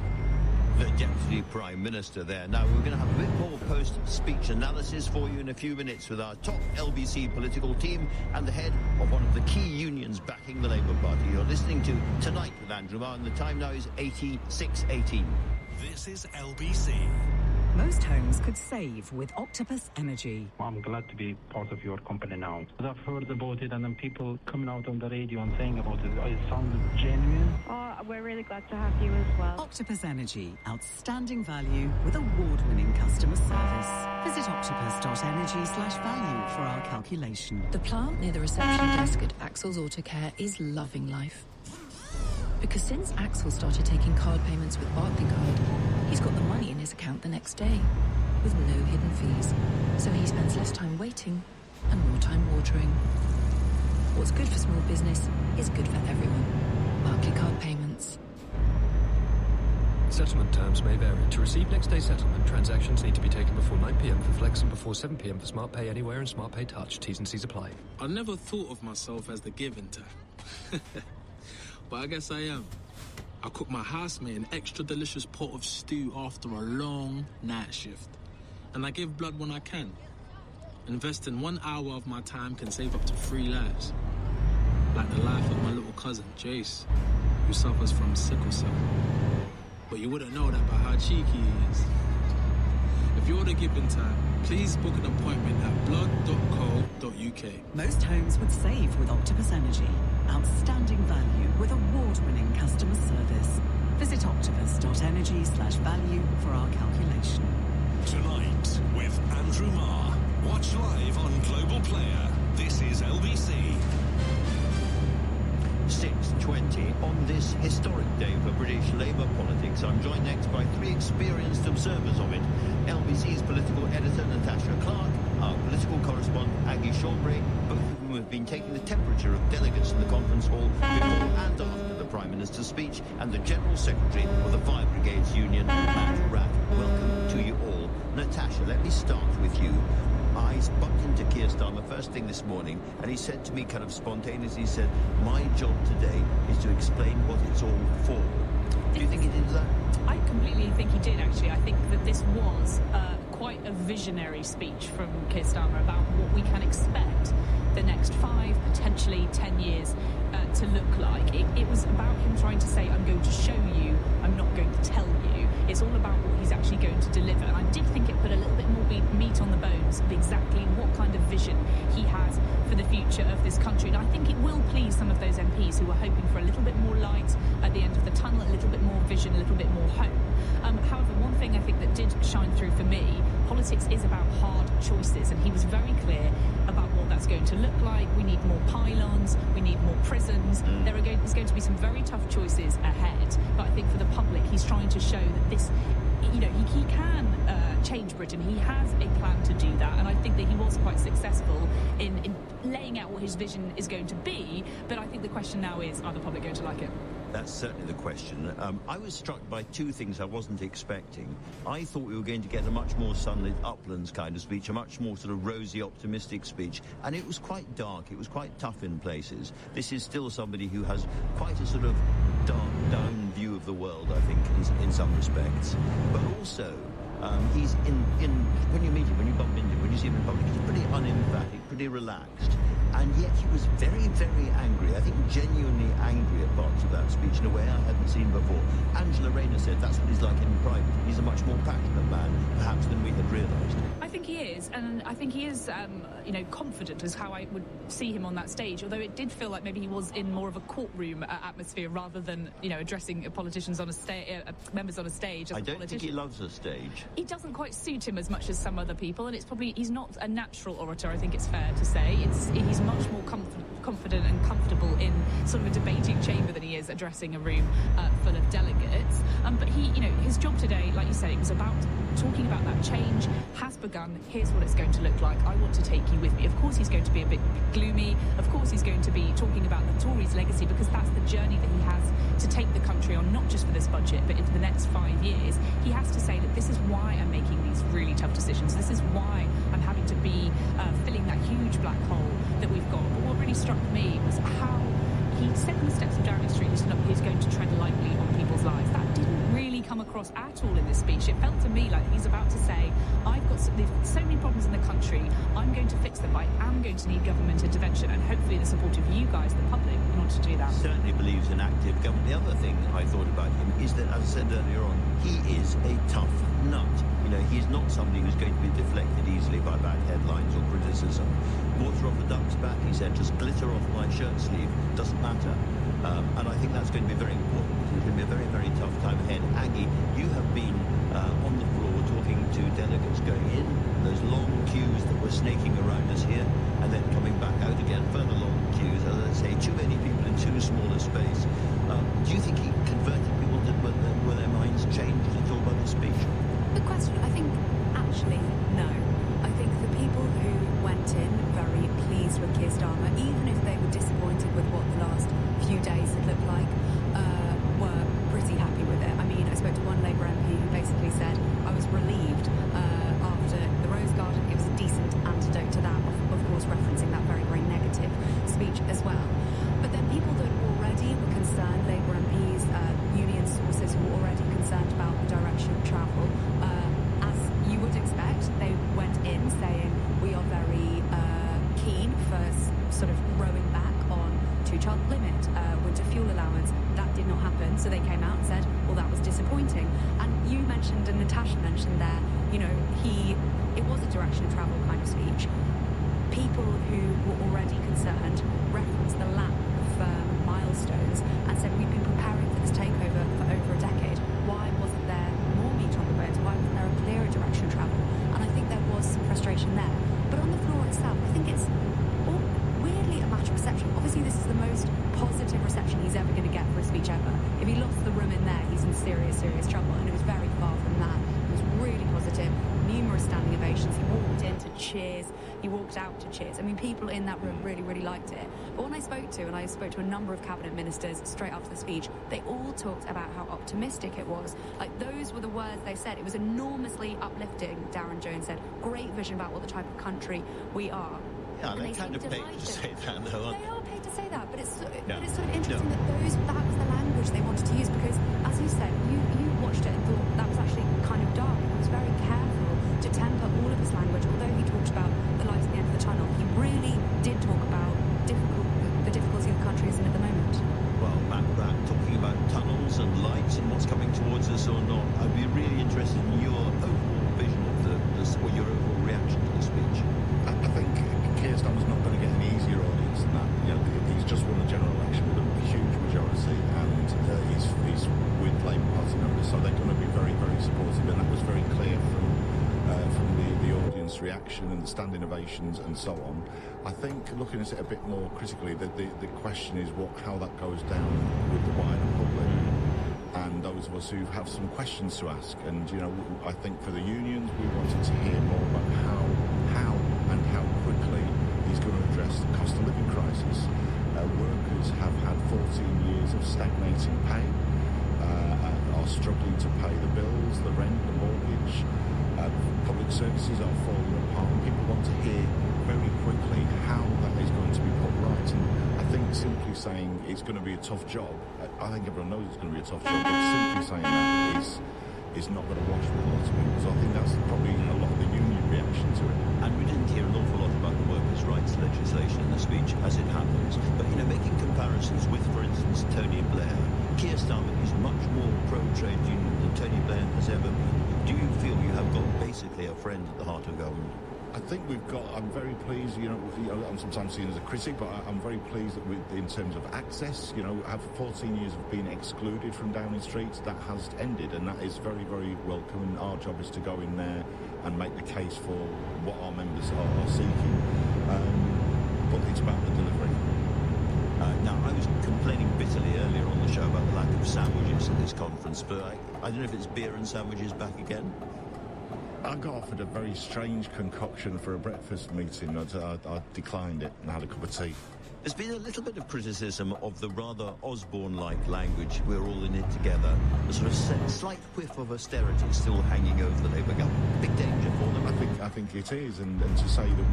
S: The Deputy Prime Minister there. Now, we're going to have a bit more post-speech analysis for you in a few minutes with our top LBC political team and the head of one of the key unions backing the Labour Party. You're listening to Tonight with Andrew Marr, and the time now is 86:18.
B: This is LBC.
V: Most homes could save with Octopus Energy.
R: I'm glad to be part of your company now. I've heard about it, and then people coming out on the radio and saying about it. It sounded genuine.
W: Oh, we're really glad to have you as well.
V: Octopus Energy. Outstanding value with award-winning customer service. Visit octopus.energy/value for our calculation.
X: The plant near the reception desk at Axel's Auto Care is loving life. Because since Axel started taking card payments with Barclaycard, he's got the money in his account the next day, with no hidden fees. So he spends less time waiting and more time watering. What's good for small business is good for everyone. Barclaycard Payments.
Y: Settlement terms may vary. To receive next day settlement, transactions need to be taken before 9 p.m. for Flex and before 7 p.m. for Smart Pay Anywhere and Smart Pay Touch. T's and C's apply.
Z: I never thought of myself as the giving type. But I guess I am. I cook my housemate an extra delicious pot of stew after a long night shift. And I give blood when I can. Investing 1 hour of my time can save up to 3 lives. Like the life of my little cousin, Jace, who suffers from sickle cell. But you wouldn't know that by how cheeky he is. If you're the giving type, please book an appointment at blood.co.uk.
V: Most homes would save with Octopus Energy. Outstanding value with award-winning customer service. Visit octopus.energy/value for our calculation.
B: Tonight with Andrew Marr. Watch live on Global Player. This is LBC.
S: 6:20 on this historic day for British Labour politics. I'm joined next by three experienced observers of it. LBC's political editor Natasha Clark, our political correspondent Aggie Chambray, both of whom have been taking the temperature of delegates in the conference hall before and after the Prime Minister's speech, and the General Secretary of the Fire Brigades Union, Matt Rath. Welcome to you all. Natasha, let me start with you. I bumped into Keir Starmer first thing this morning, and he said to me kind of spontaneously, he said, my job today is to explain what it's all for. Do you think he did that?
A: I completely think he did, actually. I think that this was quite a visionary speech from Keir Starmer about what we can expect the next 5, potentially 10 years to look like. It was about him trying to say, I'm going to show you, I'm not going to tell you. It's all about what he's actually going to deliver. And I did think it put a little bit more meat on the bones of exactly what kind of vision he has for the future of this country. And I think it will please some of those MPs who are hoping for a little bit more light at the end of the tunnel, a little bit more vision, a little bit more hope. However, one thing I think that did shine through for me, politics is about hard choices. And he was very clear about what that's going to look like. We need more pylons, we need more prisons. There's going to be some very tough choices ahead. But I think for the public, he's trying to show that this, he can change Britain. He has a plan to do that, and I think that he was quite successful in laying out what his vision is going to be. But I think the question now is, are the public going to like it?
S: That's certainly the question. I was struck by two things I wasn't expecting. I thought we were going to get a much more sunlit uplands kind of speech, a much more sort of rosy, optimistic speech, and it was quite dark. It was quite tough in places. This is still somebody who has quite a sort of dark, down view of the world, I think, in some respects. But also, he's when you meet him, when you bump into him, when you see him in public, he's pretty unemphatic, pretty relaxed. And yet he was very, very angry. I think genuinely angry at parts of that speech in a way I hadn't seen before. Angela Rayner said that's what he's like in private. He's a much more passionate man, perhaps, than we had realised.
A: I think he is, and I think he is, confident is how I would see him on that stage, although it did feel like maybe he was in more of a courtroom atmosphere rather than, addressing politicians on a members on a stage.
S: I don't think he loves a stage.
A: It doesn't quite suit him as much as some other people, and he's not a natural orator, I think it's fair to say. He's much more confident and comfortable in sort of a debating chamber than he is addressing a room full of delegates. But his job today, like you said, it was about talking about that change has begun. Here's what it's going to look like. I want to take you with me. Of course he's going to be a bit gloomy. Of course he's going to be talking about the Tories' legacy, because that's the journey that he has to take the country on, not just for this budget, but into the next 5 years. He has to say that this is why I'm making these really tough decisions. This is why I'm having to be filling that huge black hole that we've got. But what really struck me was how he said in the steps of Downing Street, he's going to tread lightly on people's lives. That didn't really come across at all in this speech. It felt to me like he's about to say, there's so many problems in the country, I'm going to fix them, but I am going to need government intervention, and hopefully the support of you guys, the public, in order to do that.
S: Certainly believes in active government. The other thing I thought about him is that, as I said earlier on, he is a tough nut. He's not somebody who's going to be deflected easily by bad headlines or criticism. Water off a duck's back, he said, just glitter off my shirt sleeve, doesn't matter. And I think that's going to be very important. It's going to be a very, very tough time ahead. Aggie, you have been on the floor talking to delegates going in, those long queues that were snaking around us here, and then coming back out again, further long queues, as I say, too many people in too small a space. Do you think he converted people were their minds changed at all by the speech?
O: The question, I think, actually, no. I think the people who went in very pleased with Keir Starmer, even if they were disappointed with what the last few days had looked like, were pretty happy with it. I mean, I spoke to one Labour MP who basically said, I was relieved after the Rose Garden. It was a decent antidote to that, of course, referencing that very, very negative speech as well. But then people that already were concerned, Labour MPs, union sources who were already concerned about the direction of travel, as you would expect, they went in saying, we are very keen for sort of rowing back on two-child limit, winter fuel allowance. That did not happen, so they came out and said, well, that was disappointing. And you mentioned, and Natasha mentioned there, it was a direction of travel kind of speech. People who were already concerned referenced the lack of milestones and said, we've been preparing for this takeover for over a decade.
D: serious trouble, and it was very far from that. It was really positive, numerous standing ovations. He walked in to cheers, he walked out to cheers. I mean, people in that room really, really liked it. But when I spoke to a number of cabinet ministers straight after the speech, they all talked about how optimistic it was. Like, those were the words they said. It was enormously uplifting, Darren Jones said. Great vision about what the type of country we are.
S: Yeah, they're kind of paid to say that, though, aren't
D: they? They are paid to say that, but it's sort of interesting
S: No.
D: that was the language they wanted to use, because, as you said, you watched it and thought that was actually kind of dark. He was very careful to temper all of his language. Although he talked about the light at the end of the tunnel, he really did talk about the difficulty the country is in at the moment.
S: Well, that talking about tunnels and lights and what's coming towards us or not, I'd be really interested in your overall vision of your overall reaction to the speech.
G: I think Keir Starmer's not going to get an easier audience than that. You know, he's just won the general election with a huge majority, and he's with Labour Party members, so they're going to be very, very supportive, and that was very clear from the audience reaction and the standing ovations and so on. I think, looking at it a bit more critically, the question is how that goes down with the wider public and those of us who have some questions to ask. And, you know, I think for the unions, we wanted to hear more about how quickly he's going to address the cost of living crisis. Workers have had 14 years of stagnating pay, are struggling to pay the bills, the rent, the mortgage. Public services are falling apart, and people want to hear very quickly how that is going to be put right. And I think simply saying it's going to be a tough job, I think everyone knows it's going to be a tough job, but simply saying that is not going to wash with a lot of people. So I think that's probably a lot of the union reaction to it.
S: And we didn't hear an awful lot about the workers' rights legislation in the speech, as it happens. But, you know, making comparisons with, for instance, Tony Blair, Keir Starmer is much more pro-trade union than Tony Blair has ever been. Do you feel you have got basically a friend at the heart of government?
G: I think I'm very pleased, you know, I'm sometimes seen as a critic, but I'm very pleased that in terms of access, you know, after 14 years of being excluded from Downing Street, that has ended, and that is very, very welcome, and our job is to go in there and make the case for what our members are seeking, but it's about the delivery.
S: Now, I was complaining bitterly earlier on the show about the lack of sandwiches at this conference, but I don't know if it's beer and sandwiches back again.
G: I got offered a very strange concoction for a breakfast meeting. I declined it and had a cup of tea.
S: There's been a little bit of criticism of the rather Osborne-like language, we're all in it together, a sort of slight whiff of austerity still hanging over the Labour government. Big danger for them.
G: I think it is, and to say that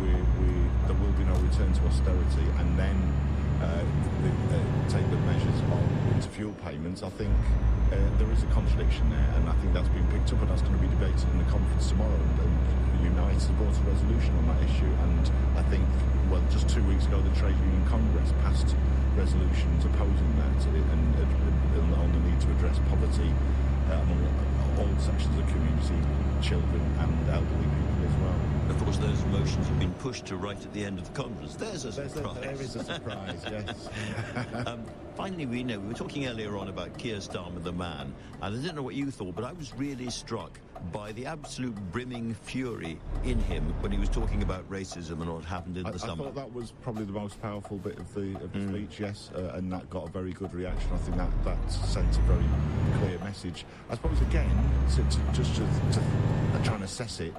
G: there will be no return to austerity and then take the measures on winter fuel payments, I think there is a contradiction there, and I think that's been picked up, and that's going to be debated in the conference tomorrow, and Unite supports a resolution on that issue. And I think, well, just 2 weeks ago the Trade Union Congress passed resolutions opposing that and on the need to address poverty among all sections of the community, children and elderly people as well.
S: Of course, those motions have been pushed to right at the end of the conference. There's a surprise.
G: There is a surprise, yes.
S: Finally, we were talking earlier on about Keir Starmer, the man, and I didn't know what you thought, but I was really struck by the absolute brimming fury in him when he was talking about racism and what happened in the summer.
G: I thought that was probably the most powerful bit of the speech, yes, and that got a very good reaction. I think that sent a very clear message. I suppose, again, to try and assess it,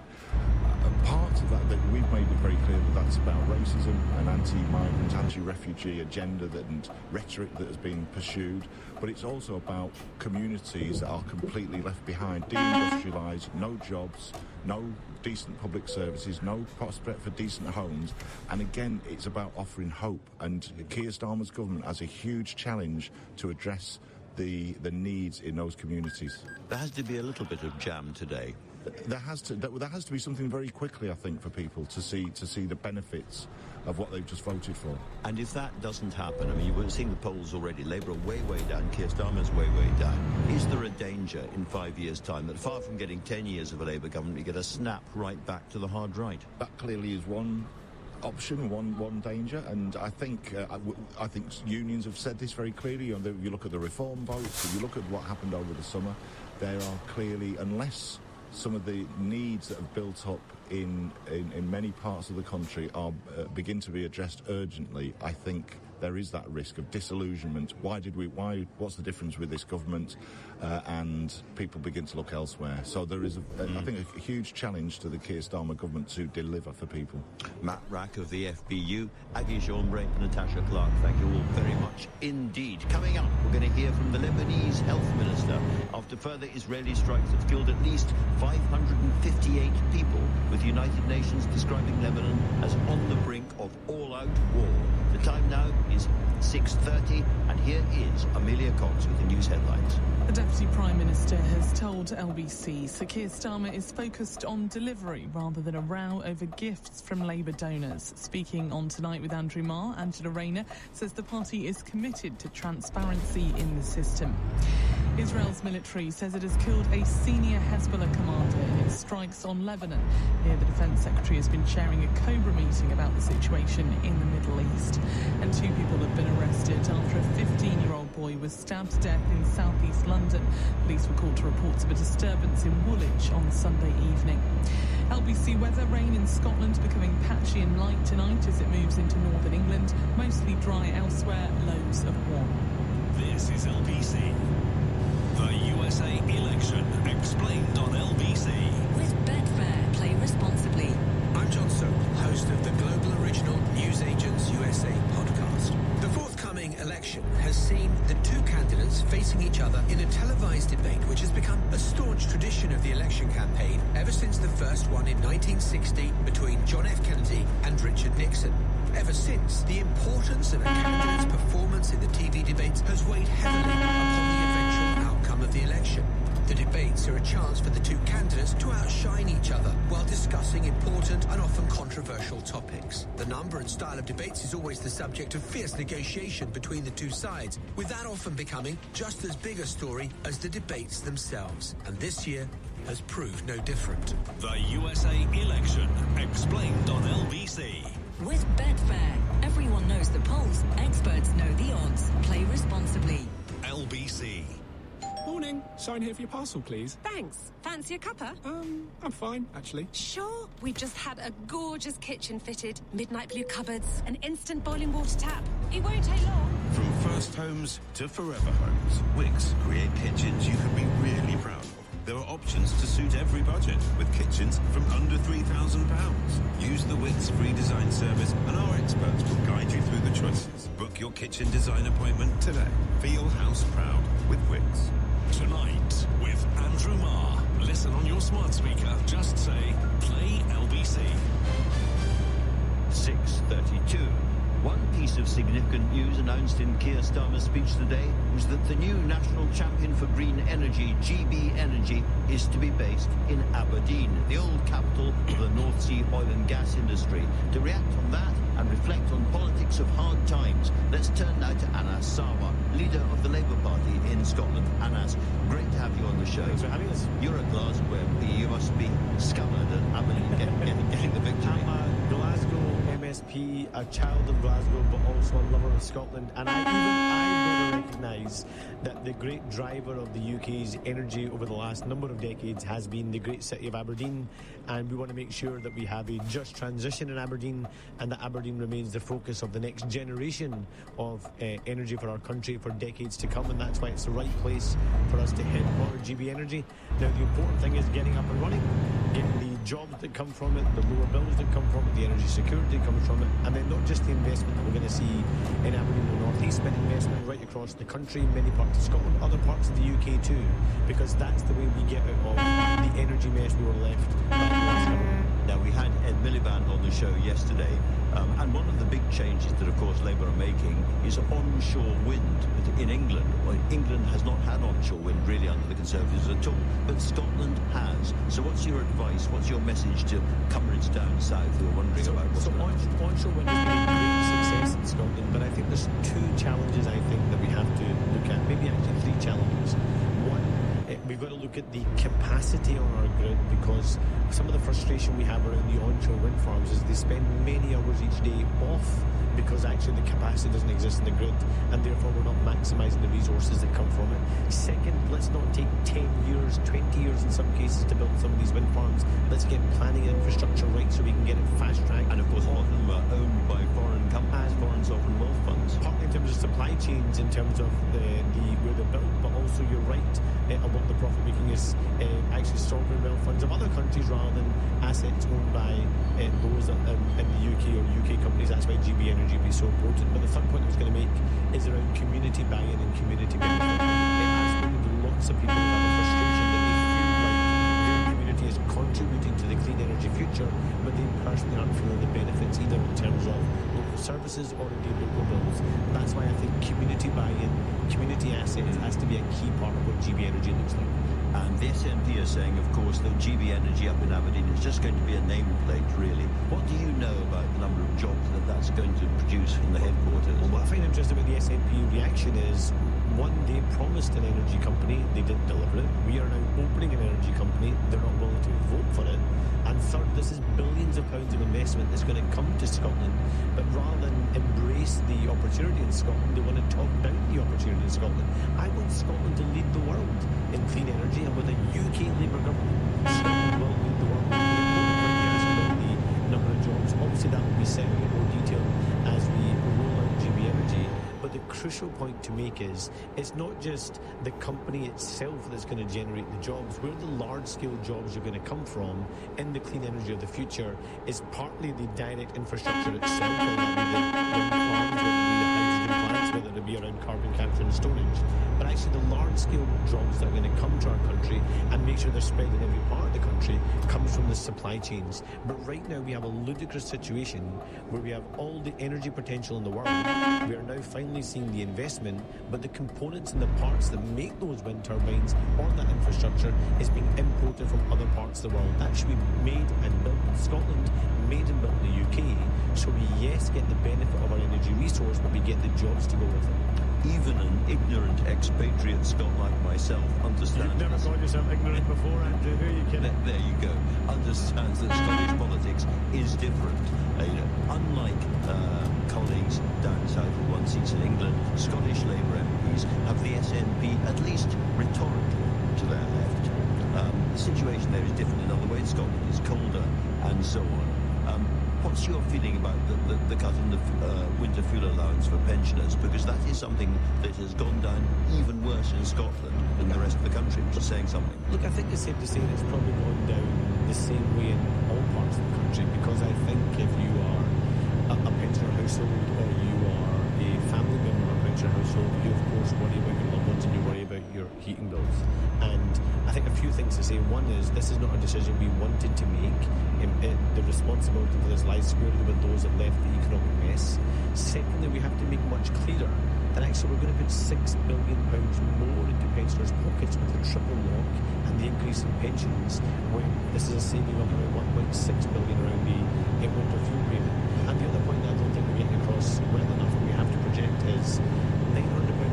G: part of that we've made it very clear that that's about racism, an anti-migrant, anti-refugee agenda and rhetoric that has been pursued, but it's also about communities that are completely left behind, deindustrialised, no jobs, no decent public services, no prospect for decent homes, and again it's about offering hope, and Keir Starmer's government has a huge challenge to address the needs in those communities.
S: There has to be a little bit of jam today.
G: There has to be something very quickly, I think, for people to see the benefits of what they've just voted for.
S: And if that doesn't happen, I mean, you're seeing the polls already. Labour are way, way down. Keir Starmer's way, way down. Is there a danger in 5 years' time that far from getting 10 years of a Labour government, you get a snap right back to the hard right?
G: That clearly is one option, one danger, and I think unions have said this very clearly. You know, you look at the reform votes, if you look at what happened over the summer, there are clearly, unless some of the needs that have built up in many parts of the country are begin to be addressed urgently, I think there is that risk of disillusionment. What's the difference with this government? And people begin to look elsewhere. So there is, I think, a huge challenge to the Keir Starmer government to deliver for people.
S: Matt Rack of the FBU, Aggie Jeanbrink, Natasha Clark, thank you all very much indeed. Coming up, we're going to hear from the Lebanese health minister after further Israeli strikes have killed at least 558 people, with the United Nations describing Lebanon as on the brink of all-out war. The time now is 6:30, and here is Amelia Cox with the news headlines.
F: The Deputy Prime Minister has told LBC Sir Keir Starmer is focused on delivery rather than a row over gifts from Labour donors. Speaking on Tonight with Andrew Marr, Angela Rayner says the party is committed to transparency in the system. Israel's military says it has killed a senior Hezbollah commander in its strikes on Lebanon. Here, the Defence Secretary has been chairing a Cobra meeting about the situation in the Middle East. And 2 people have been arrested after a 15-year-old boy was stabbed to death in southeast London. Police were called to reports of a disturbance in Woolwich on Sunday evening. LBC weather, rain in Scotland becoming patchy and light tonight as it moves into northern England. Mostly dry elsewhere, lows of 1.
B: This is LBC. The USA election explained on LBC.
M: With Betfair, play responsibly.
E: I'm John Soap, host of the global original News Agents USA podcast. The forthcoming election has seen the 2 candidates facing each other in a televised debate which has become a staunch tradition of the election campaign ever since the first one in 1960 between John F. Kennedy and Richard Nixon. Ever since, the importance of a candidate's performance in the TV debates has weighed heavily upon the eventual outcome of the election. The debates are a chance for the 2 candidates to outshine each other while discussing important and often controversial topics. The number and style of debates is always the subject of fierce negotiation between the 2 sides, with that often becoming just as big a story as the debates themselves. And this year has proved no different.
B: The USA election explained on LBC.
M: With Betfair, everyone knows the polls, experts know the odds. Play responsibly.
B: LBC.
I: Morning. Sign here for your parcel, please.
J: Thanks. Fancy a cuppa?
I: I'm fine, actually.
J: Sure. We've just had a gorgeous kitchen fitted, midnight blue cupboards, an instant boiling water tap. It won't take long.
H: From first homes to forever homes, Wix create kitchens you can be really proud of. There are options to suit every budget, with kitchens from under £3,000. Use the Wix free design service and our experts will guide you through the choices. Book your kitchen design appointment today. Feel house proud with Wix.
B: Tonight with Andrew Marr. Listen on your smart speaker. Just say, play LBC.
S: 6:32. One piece of significant news announced in Keir Starmer's speech today was that the new national champion for green energy, GB Energy, is to be based in Aberdeen, the old capital of the North Sea oil and gas industry. To react on that and reflect on politics of hard times, let's turn now to Anas Sarwar, leader of the Labour Party in Scotland. Anas, great to have you on the show.
K: Thanks for having us.
S: You're a Glasgower. You must be scoured at Aberdeen getting the victory.
K: I'm a Glasgow MSP, a child of Glasgow, but also a lover of Scotland. And I've got to recognise that the great driver of the UK's energy over the last number of decades has been the great city of Aberdeen. And we want to make sure that we have a just transition in Aberdeen, and that Aberdeen remains the focus of the next generation of energy for our country for decades to come. And that's why it's the right place for us to headquarter GB Energy. Now, the important thing is getting up and running, getting the jobs that come from it, the lower bills that come from it, the energy security comes from it, and then not just the investment that we're going to see in Aberdeen and the North East, but investment right across the country, many parts of Scotland, other parts of the UK too, because that's the way we get out of the energy mess we were left by the last government.
S: Now, we had Ed Miliband on the show yesterday, and one of the big changes that, of course, Labour are making is onshore wind in England. Well, England has not had onshore wind really under the Conservatives at all, but Scotland has. So what's your advice? What's your message to comrades down south who are wondering about what's going on?
K: Onshore wind has been a great success in Scotland, but I think there's 2 challenges I think that we have to look at, maybe actually 3 challenges. One, we've got to look at the capacity on our grid, because some of the frustration we have around the onshore wind farms is they spend many hours each day off because actually the capacity doesn't exist in the grid, and therefore we're not maximising the resources that come from it. Second, let's not take 10 years, 20 years in some cases to build some of these wind farms. Let's get planning and infrastructure right so we can get it fast-tracked.
S: And of course, a lot of them are owned by foreign companies, foreign sovereign wealth funds.
K: Partly in terms of supply chains, in terms of where they're built, but also you're right, a lot of the profit making is actually sovereign wealth funds of other countries rather than assets owned by those in the UK or UK companies. That's why GB Energy is so important. But the third point I was going to make is around community buy-in and community benefit. It has spoken to lots of people who have a frustration that they feel like their community is contributing to the clean energy future, but they personally aren't feeling the benefits either in terms of local services or indeed local bills. That's why I think community buy-in, community assets has to be a key part of what GB Energy looks like.
S: And the SNP are saying, of course, that GB Energy up in Aberdeen is just going to be a nameplate, really. What do you know about the number of jobs that that's going to produce in the headquarters?
K: Well, what I find interesting about the SNP reaction is, one, they promised an energy company, they didn't deliver it. We are now opening an energy company, they're not willing to vote for it. And third, this is billions of pounds of investment that's going to come to Scotland, but rather than embrace the opportunity in Scotland, they want to talk down the opportunity in Scotland. I want Scotland to lead the world in clean energy, and with a UK Labour government, Scotland will lead the world. The number of jobs, obviously that will be set in more detail as we roll out GB Energy. But the crucial point to make is, it's not just the company itself that's going to generate the jobs. Where the large-scale jobs are going to come from in the clean energy of the future is partly the direct infrastructure itself, whether it be the wind farms, whether it be the hydrogen plants, whether it be around carbon capture and storage. But actually the large-scale jobs that are going to come to our country and make sure they're spread in every part of the country comes from the supply chains. But right now we have a ludicrous situation where we have all the energy potential in the world. We are now finally seeing the investment, but the components and the parts that make those wind turbines or that infrastructure is being imported from other parts of the world. That should be made and built in Scotland, made and built in the UK, so we, yes, get the benefit of our energy resource, but we get the jobs to go with it.
S: Even an ignorant expatriate Scot like myself understands...
K: You've never called yourself ignorant before, Andrew. Who are you kidding?
S: There you go. Understands that Scottish politics is different. Unlike colleagues down south with one seats in England, Scottish Labour MPs have the SNP at least rhetorically to their left. The situation there is different in other ways. Scotland is colder and so on. What's your feeling about the cut in the winter fuel allowance for pensioners? Because that is something that has gone down even worse in Scotland than the rest of the country, which is saying something.
K: Look, I think it's safe to say that it's probably gone down the same way in all parts of the country, because I think if you are a pensioner household or you are a family member of a pensioner household, you of course worry about your loved ones and you worry about your heating bills. And I think a few things to say. One is, this is not a decision we wanted to make. The responsibility for this lies squarely with those that left the economic mess. Secondly, we have to make much clearer that actually we're going to put £6 billion more into pensioners' pockets with the triple lock and the increase in pensions, when this is a saving of around £1.6 billion around the winter fuel payment. And the other point that I don't think we're getting across well enough, and we have to project, is £900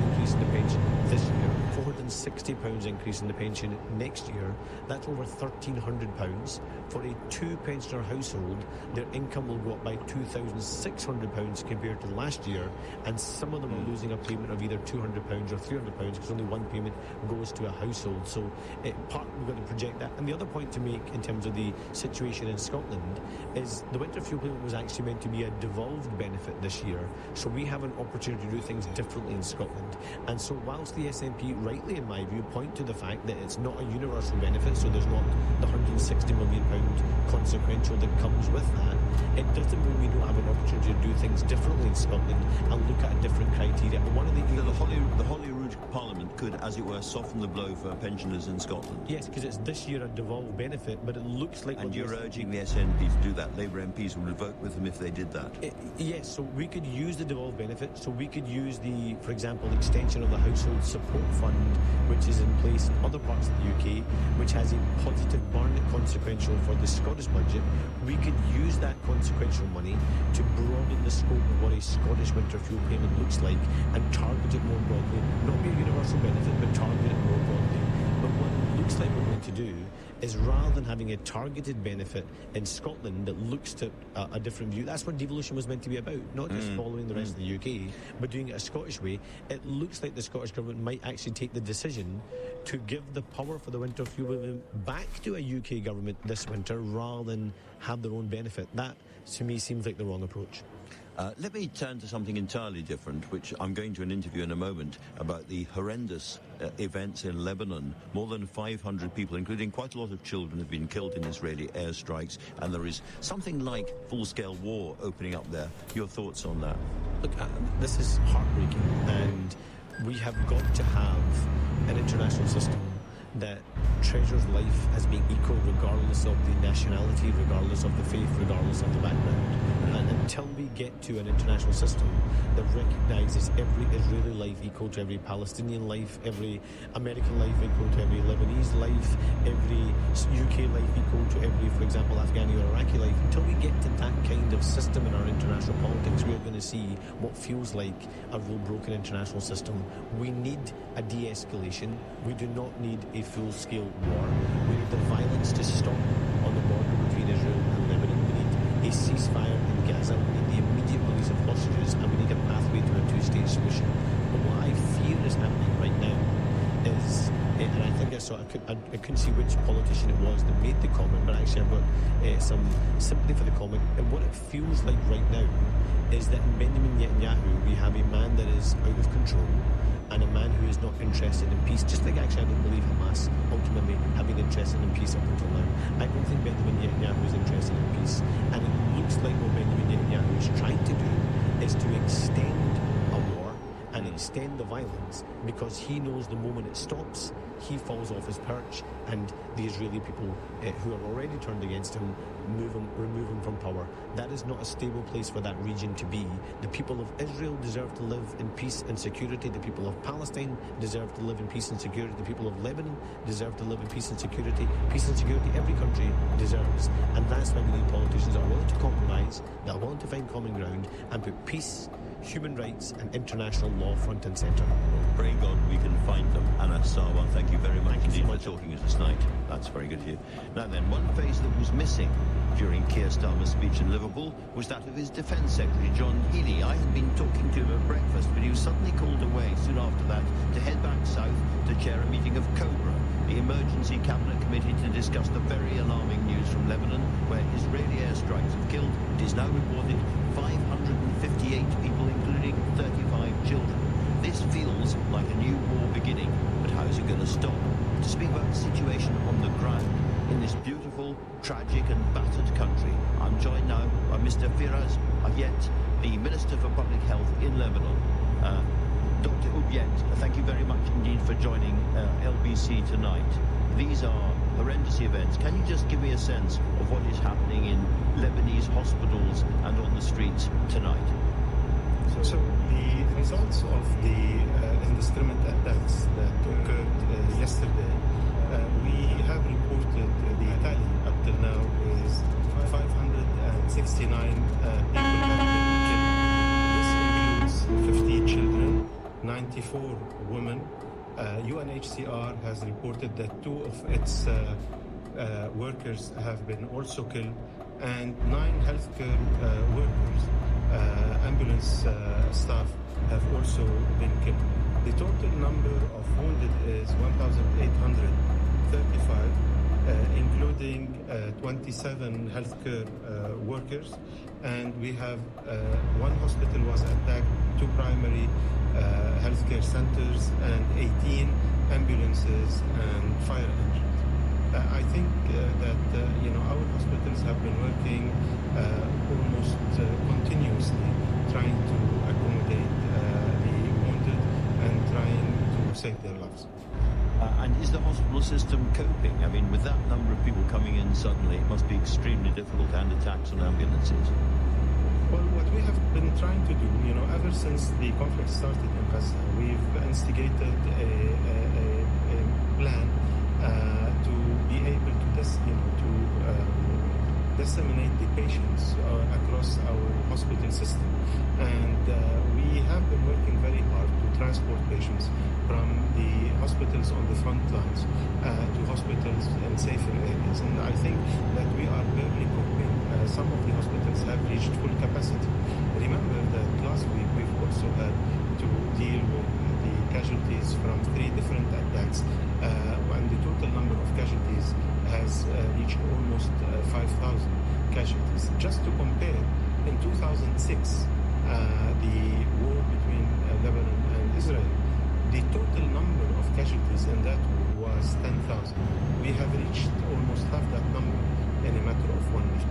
K: increase in the pension this year, £460 increase in the pension next year. That's over £1,300. For a two-pensioner household, their income will go up by £2,600 compared to last year, and some of them are losing a payment of either £200 or £300 because only one payment goes to a household. So we've got to project that. And the other point to make in terms of the situation in Scotland is the winter fuel payment was actually meant to be a devolved benefit this year, so we have an opportunity to do things differently in Scotland. And so whilst the SNP, rightly in my view, point to the fact that it's not a universal benefit, so there's not the £160 million consequential that comes with that, it doesn't mean we don't have an opportunity to do things differently in Scotland and look at a different criteria. One of
S: the Holyrood Parliament could, as it were, soften the blow for pensioners in Scotland.
K: Yes, because it's this year a devolved benefit, but it looks like...
S: And you're urging the SNP to do that. Labour MPs would vote with them if they did that.
K: Yes, so we could use the devolved benefit, so we could use the, for example, extension of the Household Support Fund, which is in place in other parts of the UK, which has a positive burn consequential for the Scottish budget. We could use that consequential money to broaden the scope of what a Scottish winter fuel payment looks like and target it more broadly. Not be a universal benefit, but target it more broadly. But what it looks like we're going to do is rather than having a targeted benefit in Scotland that looks to a different view. That's what devolution was meant to be about, not just following the rest of the UK, but doing it a Scottish way. It looks like the Scottish Government might actually take the decision to give the power for the winter fuel movement back to a UK government this winter rather than have their own benefit. That, to me, seems like the wrong approach.
S: Let me turn to something entirely different, which I'm going to an interview in a moment about the horrendous events in Lebanon. More than 500 people, including quite a lot of children, have been killed in Israeli airstrikes, and there is something like full-scale war opening up there. Your thoughts on that?
K: Look, this is heartbreaking, and we have got to have an international system that treasures life as being equal regardless of the nationality, regardless of the faith, regardless of the background. And until we get to an international system that recognises every Israeli life equal to every Palestinian life, every American life equal to every Lebanese life, every UK life equal to every, for example, Afghani or Iraqi life, until we get to that kind of system in our international politics, we're going to see what feels like a real broken international system. We need a de-escalation. We do not need a full-scale war. We need the violence to stop on the border between Israel and Lebanon. We need a ceasefire in Gaza. We need the immediate release of hostages, and we need a pathway to a two-state solution. But what I fear is happening right now is, and I think I couldn't see which politician it was that made the comment, but actually I've got some sympathy for the comment. And what it feels like right now is that in Benjamin Netanyahu, we have a man that is out of control, and a man who is not interested in peace, just like actually I don't believe Hamas ultimately have been interested in peace up until now. I don't think Benjamin Netanyahu is interested in peace, and it looks like what Benjamin Netanyahu is trying to do is to extend a war and extend the violence, because he knows the moment it stops, he falls off his perch, and the Israeli people who are already turned against him remove him from power. That is not a stable place for that region to be. The people of Israel deserve to live in peace and security. The people of Palestine deserve to live in peace and security. The people of Lebanon deserve to live in peace and security. Peace and security every country deserves. And that's why we need politicians that are willing to compromise, that are willing to find common ground, and put peace, human rights and international law front and centre.
S: Pray God we can find them. Anna Sarwar, thank you very much indeed for talking to us tonight. That's very good of you. Now then, one face that was missing during Keir Starmer's speech in Liverpool was that of his Defence Secretary, John Healey. I had been talking to him at breakfast, but he was suddenly called away soon after that to head back south to chair a meeting of COBRA, the Emergency Cabinet Committee, to discuss the very alarming news from Lebanon, where Israeli airstrikes have killed, it is now reported, 558 people, including 35 children. This feels like a new war beginning, but how is it going to stop? To speak about the situation on the ground in this beautiful, tragic and battered country, I'm joined now by Mr. Firas Ayet, the Minister for Public Health in Lebanon. Dr. Oubiet, thank you very much indeed for joining LBC tonight. These are horrendous events. Can you just give me a sense of what is happening in Lebanese hospitals and on the streets tonight?
C: So the results of the indiscriminate attacks that occurred yesterday, we have reported the tally up till now is 569 people have been killed. This includes 50 children, 94 women. UNHCR has reported that 2 of its workers have been also killed, and 9 healthcare workers, ambulance staff, have also been killed. The total number of wounded is 1,835, including 27 healthcare workers, and we have 1 hospital was attacked, 2 primary healthcare centers, and 18 ambulances and fire engines. I think that our hospitals have been working almost continuously, trying to accommodate the wounded and trying to save their lives.
S: And is the hospital system coping? I mean, with that number of people coming in suddenly, it must be extremely difficult, and attacks on ambulances.
C: Well, what we have been trying to do, ever since the conflict started in Gaza, we've instigated a plan to be able to disseminate the patients across our hospital system. And we have been working very hard to transport patients from the hospitals on the front lines to hospitals in safer areas. And I think that we are barely coping. Some of the hospitals have reached full capacity. Remember that last week we've also had to deal with the casualties from 3 different attacks, and the total number of casualties has reached almost 5,000 casualties. Just to compare, in 2006, the war between Lebanon and Israel, the total number of casualties in that war was 10,000. We have reached almost half that number in a matter of 1 week.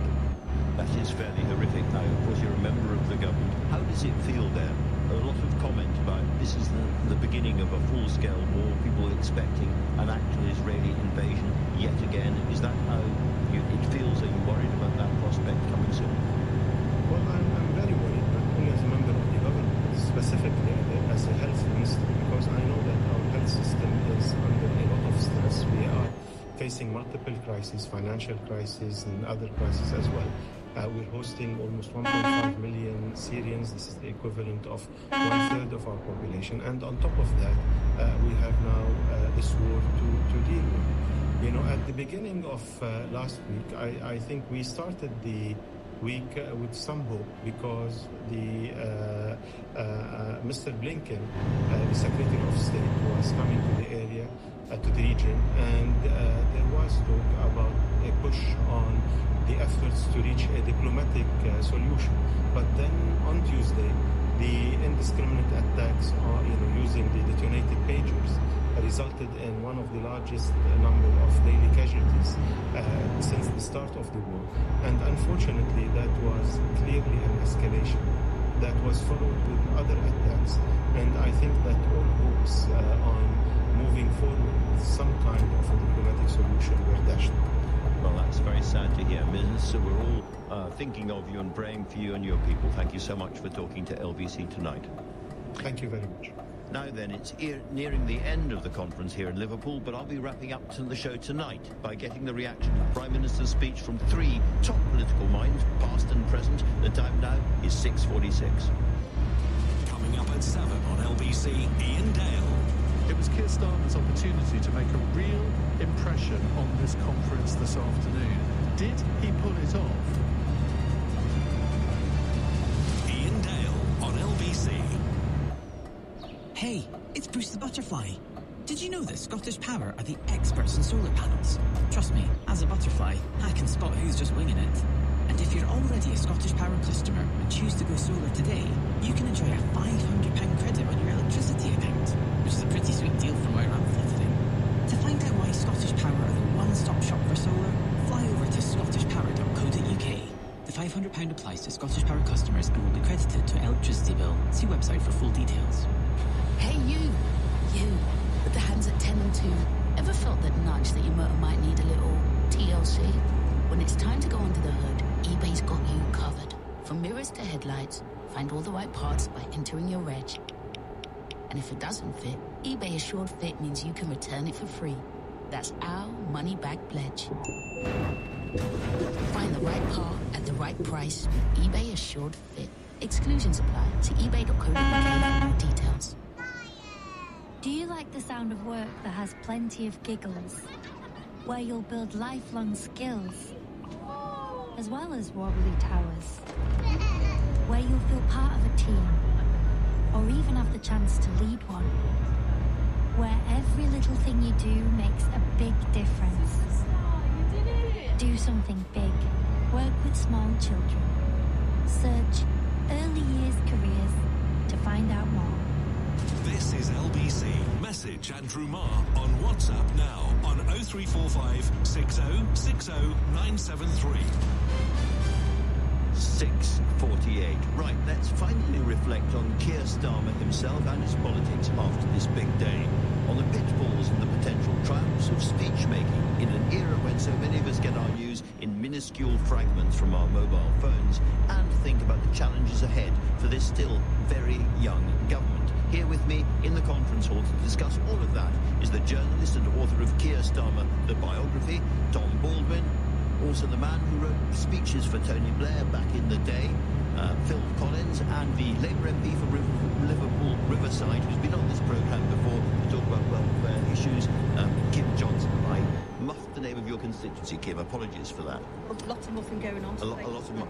S: That is fairly horrific. Now, of course, you're a member of the government. How does it feel there? A lot of comment about this is the beginning of a full-scale war, people expecting an actual Israeli invasion yet again. Is that how it feels? Are you worried about that prospect coming soon?
C: Well, I'm very worried, not only as a member of the government, specifically as a health minister, because I know that our health system is under a lot of stress. We are facing multiple crises, financial crises and other crises as well. We're hosting almost 1.5 million Syrians. This is the equivalent of 1/3 of our population. And on top of that, we have now this war to deal with. You know, at the beginning of last week, I think we started the week with some hope because Mr. Blinken, the Secretary of State, was coming to the area, to the region, and there was talk about a push on the efforts to reach a diplomatic solution. But then on Tuesday, the indiscriminate attacks using the detonated pagers resulted in one of the largest number of daily casualties since the start of the war. And unfortunately, that was clearly an escalation that was followed with other attacks. And I think that all hopes on moving forward with some kind of a diplomatic solution were dashed.
S: Well, that's very sad to hear, Minister. We're all thinking of you and praying for you and your people. Thank you so much for talking to LBC tonight.
C: Thank you very much.
S: Now then, it's nearing the end of the conference here in Liverpool, but I'll be wrapping up the show tonight by getting the reaction to the Prime Minister's speech from 3 top political minds, past and present. The time now is 6:46.
B: Coming up at 7 on LBC, Ian Dale.
L: It was Keir Starmer's opportunity to make a real impression on this conference this afternoon. Did he pull it off?
B: Ian Dale on LBC.
N: Hey, it's Bruce the Butterfly. Did you know that Scottish Power are the experts in solar panels? Trust me, as a butterfly, I can spot who's just winging it. And if you're already a Scottish Power customer and choose to go solar today, you can enjoy a £500 credit on your electricity account, which is a pretty sweet deal from where I'm visiting. To find out why Scottish Power are the one-stop shop for solar, fly over to scottishpower.co.uk. The £500 applies to Scottish Power customers and will be credited to electricity bill. See website for full details.
P: Hey, you with the hands at 10 and 2. Ever felt that nudge that your motor might need a little TLC? When it's time to go under the hood, eBay's got you covered. From mirrors to headlights, find all the right parts by entering your reg. And if it doesn't fit, eBay Assured Fit means you can return it for free. That's our money-back pledge. Find the right part at the right price with eBay Assured Fit. Exclusions apply. See ebay.co.uk for more details.
Q: Do you like the sound of work that has plenty of giggles? Where you'll build lifelong skills, as well as wobbly towers? Where you'll feel part of a team, or even have the chance to lead one? Where every little thing you do makes a big difference. Do something big. Work with small children. Search early years careers to find out more.
B: This is LBC. Message Andrew Marr on WhatsApp now on 0345 6060 973.
S: 6:48. Right, let's finally reflect on Keir Starmer himself and his politics after this big day, on the pitfalls and the potential triumphs of speech-making in an era when so many of us get our news in minuscule fragments from our mobile phones, and think about the challenges ahead for this still very young government. Here with me in the conference hall to discuss all of that is the journalist and author of Keir Starmer, the biography, Tom Baldwin. also the man who wrote speeches for Tony Blair back in the day, Phil Collins, and the Labour MP for Liverpool Riverside, who's been on this programme before to talk about welfare issues, Kim Johnson. I muffed the name of your constituency, Kim. Apologies for that.
D: Lots of muffin going on today.
S: A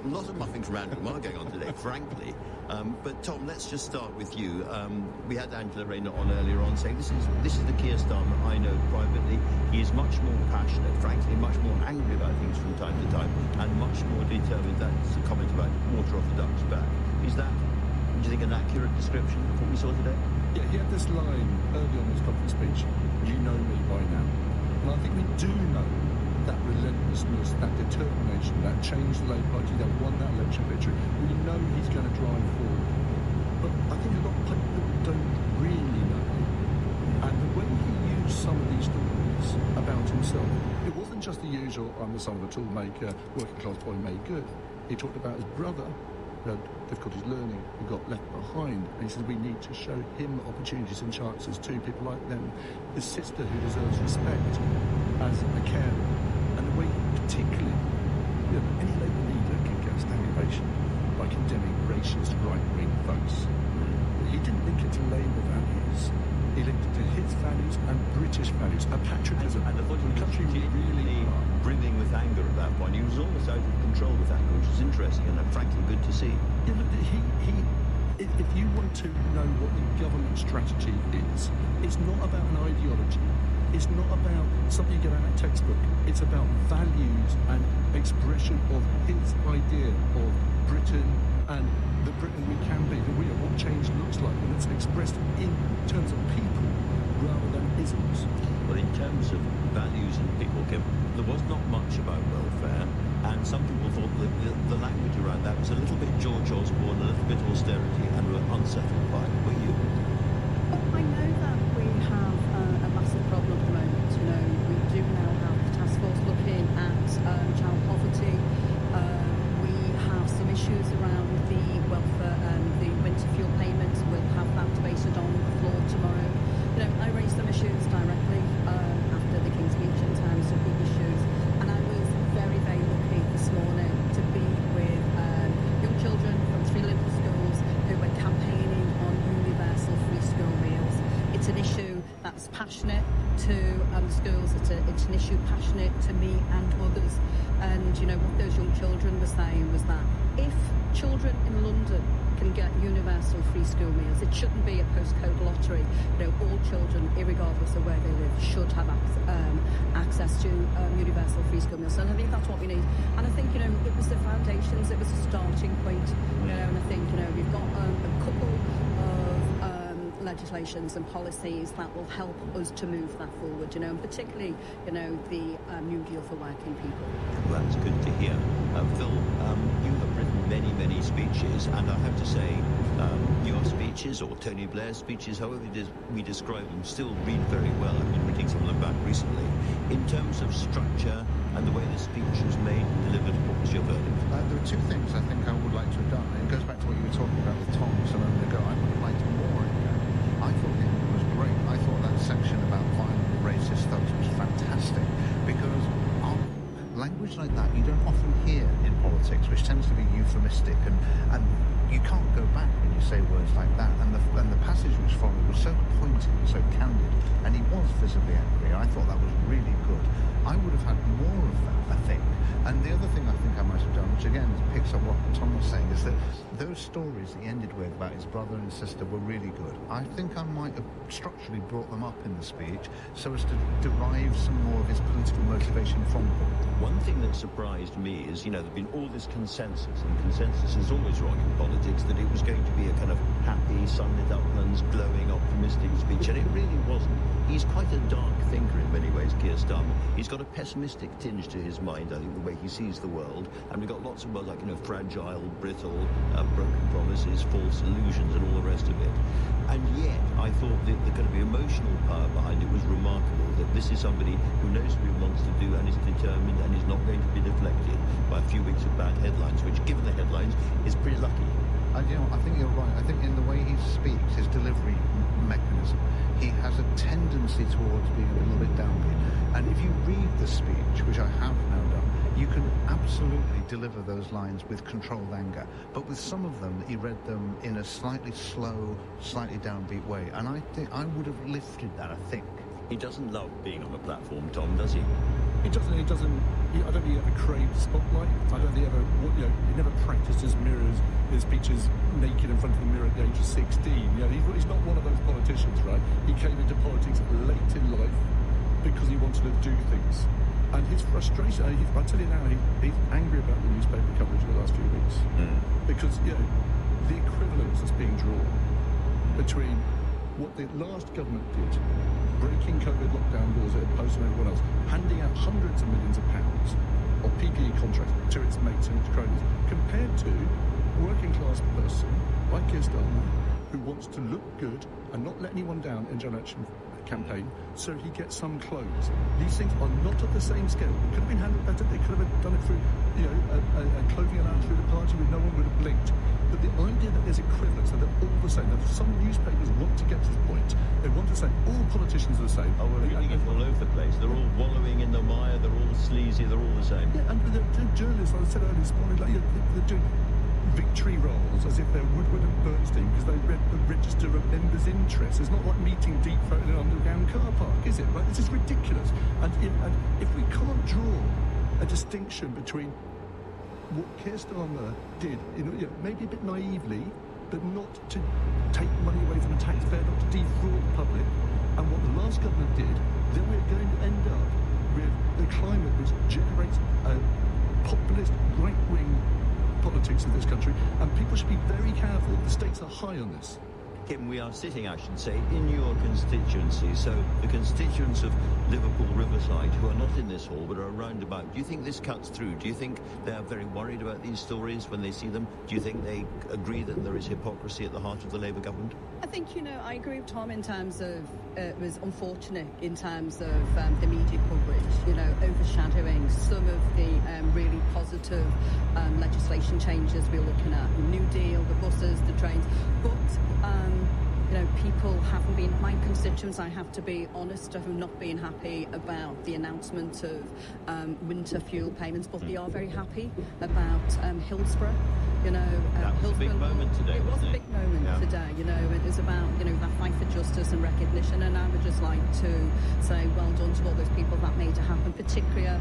S: lot of muffins from Andrew Marr going on today, frankly. But Tom, let's just start with you. We had Angela Rayner on earlier on saying this is the Keir Starmer I know privately. He is much more passionate, frankly, much more angry about things from time to time, and much more determined. That's a comment about water off the duck's back. Is that, do you think, an accurate description of what we saw today?
L: Yeah, he had this line early on in his conference speech, "You know me by now." And I think we do know that relentlessness, that determination, that changed the Labour Party, that won that election victory. We know he's going to drive forward. But I think a lot of people don't really know him. And the way he used some of these stories about himself, it wasn't just the usual, I'm the son of a toolmaker, working class boy made good. He talked about his brother, who had difficulties learning, who got left behind. And he said we need to show him opportunities and chances too, people like them. His sister who deserves respect as a carer. And the way, particularly, any Labour leader can get a standing ovation by condemning racist right-wing votes. But he didn't link it to Labour values. He linked it to his values and British values, a patriotism.
S: And I thought he was
L: country
S: really brimming with anger at that point. He was almost out of control with anger, which was interesting and frankly good to see.
L: Yeah, but if you want to know what the government strategy is, it's not about an ideology. It's not about something you get out of a textbook. It's about values and expression of his idea of Britain and the Britain we can be, what change looks like, and it's expressed in terms of people rather than isms.
S: Well, in terms of values and people, Kim, there was not much about welfare, and some people thought that the language around that was a little bit George Osborne, a little bit austerity, and were unsettled by it. Were you?
R: I know that we have a massive problem at the moment. We do now have the task force looking at child poverty. We have some issues around the welfare and the winter fuel payments. We'll have that debated on the floor tomorrow. I raised some issues directly after the King's Speech in terms of big issues, and I was very, very lucky this morning to be with young children from 3 local schools who were campaigning on universal free school meals. It's an issue that's passionate to schools. It's an issue passionate to me and others. And what those young children were saying was that if children in London can get universal free school meals, it shouldn't be a postcode lottery. All children, irregardless of where they live, should have access to universal free school meals. And I think that's what we need. And I think it was the foundations, it was a starting point. And I think we've got a couple of legislations and policies that will help us to move that forward, and particularly, the New Deal for working people.
S: Well, that's good to hear. Phil, you have written many, many speeches, and I have to say, your speeches, or Tony Blair's speeches, however we describe them, still read very well. I've been reading some of them back recently. In terms of structure and the way the speech was made and delivered, what was your verdict?
G: There are 2 things I think I would like to have done. It goes back to what you were talking about with Thomas a moment ago. I would have liked more in there. I thought it was great. I thought that section about violent racist thugs was fantastic, because language like that you don't often hear in politics, which tends to be euphemistic, and you can't go back when you say words like that. And the passage which followed was so pointed and so candid, and he was visibly angry. I thought that was really good. I would have had more of that, I think. And the other thing I think I might have done, which again picks up what Tom was saying, is that those stories he ended with about his brother and sister were really good. I think I might have structurally brought them up in the speech so as to derive some more of his political motivation from them.
S: One thing that surprised me is, there's been all this consensus, and consensus is always wrong in politics, that it was going to be a kind of happy, sunlit uplands, glowing, optimistic speech, and it really wasn't. He's quite a dark thinker in many ways, Keir Starmer. He's got a pessimistic tinge to his mind, I think, the way he sees the world, and we've got lots of words like, fragile, brittle, broken promises, false illusions, and all the rest of it. And yet, I thought that the kind of emotional power behind it was remarkable, that this is somebody who knows what he wants to do and is determined and is not going to be deflected by a few weeks of bad headlines, which, given the headlines, is pretty lucky.
G: I think you're right. I think in the way he speaks, his delivery mechanism, he has a tendency towards being a little bit downbeat. And if you read the speech, which I have now done, you can absolutely deliver those lines with controlled anger. But with some of them, he read them in a slightly slow, slightly downbeat way. And I think I would have lifted that, I think.
S: He doesn't love being on the platform, Tom, does he?
L: He doesn't. I don't think he ever craved the spotlight. I don't think he never practiced his speeches naked in front of the mirror at the age of 16. He's not one of those politicians, right? He came into politics late in life because he wanted to do things. And his frustration, I tell you now, he's angry about the newspaper coverage of the last few weeks. Because, the equivalence that's being drawn between what the last government did, breaking COVID lockdown laws that imposed on everyone else, handing out hundreds of millions of pounds of PPE contracts to its mates and its cronies, compared to a working class person like Keir Starmer, who wants to look good and not let anyone down in general election campaign, so he gets some clothes. These things are not at the same scale. It could have been handled better. They could have done it through, a clothing allowance through the party where no one would have blinked. But the idea that there's equivalence, that they're all the same, that some newspapers want to get to this point, they want to say all politicians are the same.
S: Oh, we're reading it all over the place. They're all wallowing in the mire, they're all sleazy, they're all the same.
L: Yeah, and the journalists, like I said earlier this morning, they're doing victory rolls as if they're Woodward and Bernstein because they read the register of members' interests. It's not like meeting deep throat in an underground car park, is it? Right? This is ridiculous. And if we can't draw a distinction between what Keir Starmer did, maybe a bit naively, but not to take money away from the taxpayer, not to defraud the public, and what the last government did, then we're going to end up with the climate which generates a populist right-wing politics in this country, and people should be very careful. The stakes are high on this.
S: Kim, we are sitting, I should say, in your constituency, so the constituents of Liverpool Riverside who are not in this hall but are around about, do you think this cuts through? Do you think they are very worried about these stories when they see them? Do you think they agree that there is hypocrisy at the heart of the Labour government?
R: I think, I agree with Tom in terms of it was unfortunate in terms of the media coverage, overshadowing some of the really positive legislation changes we're looking at. The New Deal, the buses, the trains. But people haven't been, my constituents, I have to be honest, have not been happy about the announcement of winter fuel payments, but they are very happy about Hillsborough.
S: That was a big moment today,
R: It was a big moment today, it was about, that fight for justice and recognition, and I would just like to say well done to all those people that made it happen, particularly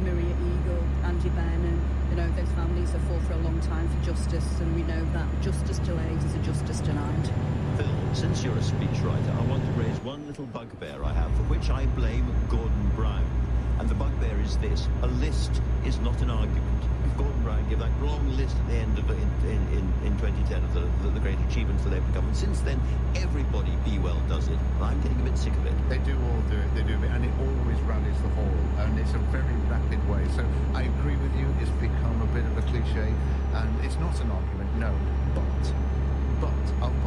R: Maria Eagle, Andy Benn, and, those families have fought for a long time for justice, and we know that justice delayed is a justice denied.
S: Phil, since you're a speechwriter, I want to raise one little bugbear I have, for which I blame Gordon Brown. And the bugbear is this: a list is not an argument. If Gordon Brown gave that long list at the end of in 2010 of the great achievements of the Labour government, since then everybody be well does it. I'm getting a bit sick of it.
G: They do all do it, and it always rallies the hall, and it's a very rapid way. So I agree with you, it's become a bit of a cliche, and it's not an argument, no, but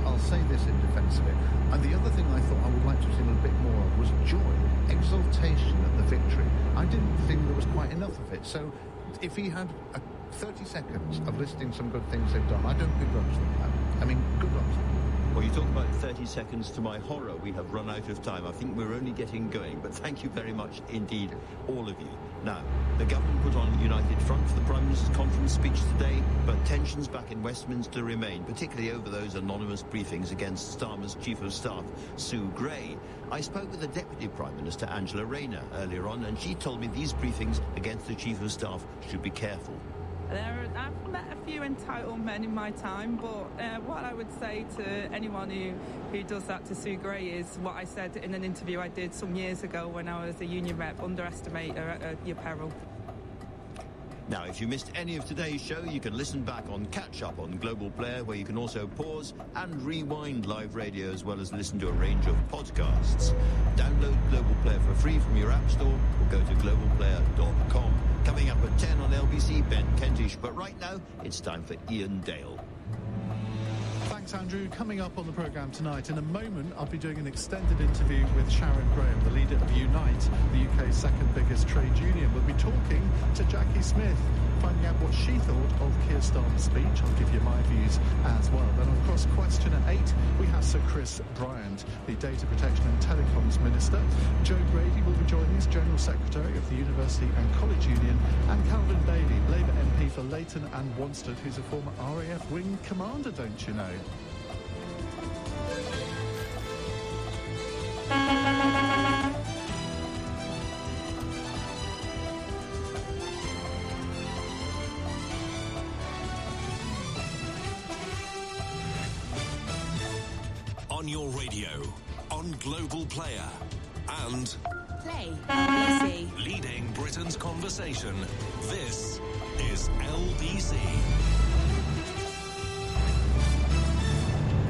G: I'll say this in defence of it. And the other thing I thought I would like to have seen a bit more of was joy, exultation at the victory. I didn't think there was quite enough of it. So if he had 30 seconds of listing some good things they've done, I don't begrudge them that. I mean, good luck.
S: Well, you talk about 30 seconds. To my horror, we have run out of time. I think we're only getting going, but thank you very much indeed, all of you. Now, the government put on a united front for the Prime Minister's conference speech today, but tensions back in Westminster remain, particularly over those anonymous briefings against Starmer's Chief of Staff, Sue Gray. I spoke with the Deputy Prime Minister, Angela Rayner, earlier on, and she told me these briefings against the Chief of Staff should be careful.
F: I've met a few entitled men in my time, but what I would say to anyone who does that to Sue Gray is what I said in an interview I did some years ago when I was a union rep: underestimate her at your peril.
S: Now, if you missed any of today's show, you can listen back on Catch Up on Global Player, where you can also pause and rewind live radio, as well as listen to a range of podcasts. Download Global Player for free from your app store, or go to globalplayer.com. Coming up at 10 on LBC, Ben Kentish. But right now, it's time for Ian Dale.
T: Thanks, Andrew. Coming up on the programme tonight, in a moment, I'll be doing an extended interview with Sharon Graham, the leader of Unite, the UK's second biggest trade union. We'll be talking to Jackie Smith, finding out what she thought of Keir Starmer's speech. I'll give you my views as well. Then, of course, question at 8, we have Sir Chris Bryant, the Data Protection and Telecoms Minister. Joe Brady will be joining us, General Secretary of the University and College Union, and Calvin Bailey, Labour MP for Leighton and Wanstead, who's a former RAF Wing Commander, don't you know?
B: On your radio, on Global Player, and
M: Play LBC.
B: leading Britain's conversation. This is LBC.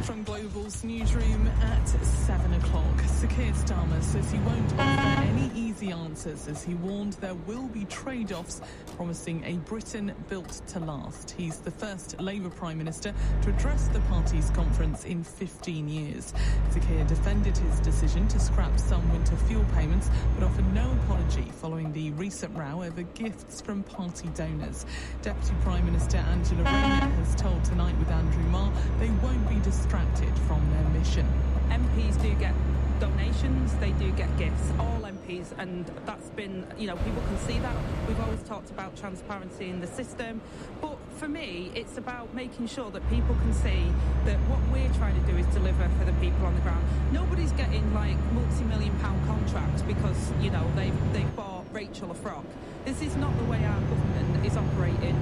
F: From Global's newsroom at 7 o'clock, Sir Keir Starmer says he won't offer any easy answers as he warned there will be trade-offs, promising a Britain built to last. He's the first Labour Prime Minister to address the party's conference in 15 years. Sir Keir defended his decision to scrap some winter fuel payments, but offered no apology following the recent row over gifts from party donors. Deputy Prime Minister Angela Rayner has told Tonight with Andrew Marr they won't be distracted from their mission.
U: MPs do get donations, they do get gifts, all MPs, and that's been, people can see that. We've always talked about transparency in the system, but for me, it's about making sure that people can see that what we're trying to do is deliver for the people on the ground. Nobody's getting multi-million pound contracts because, they've bought Rachel a frock. This is not the way our government is operating.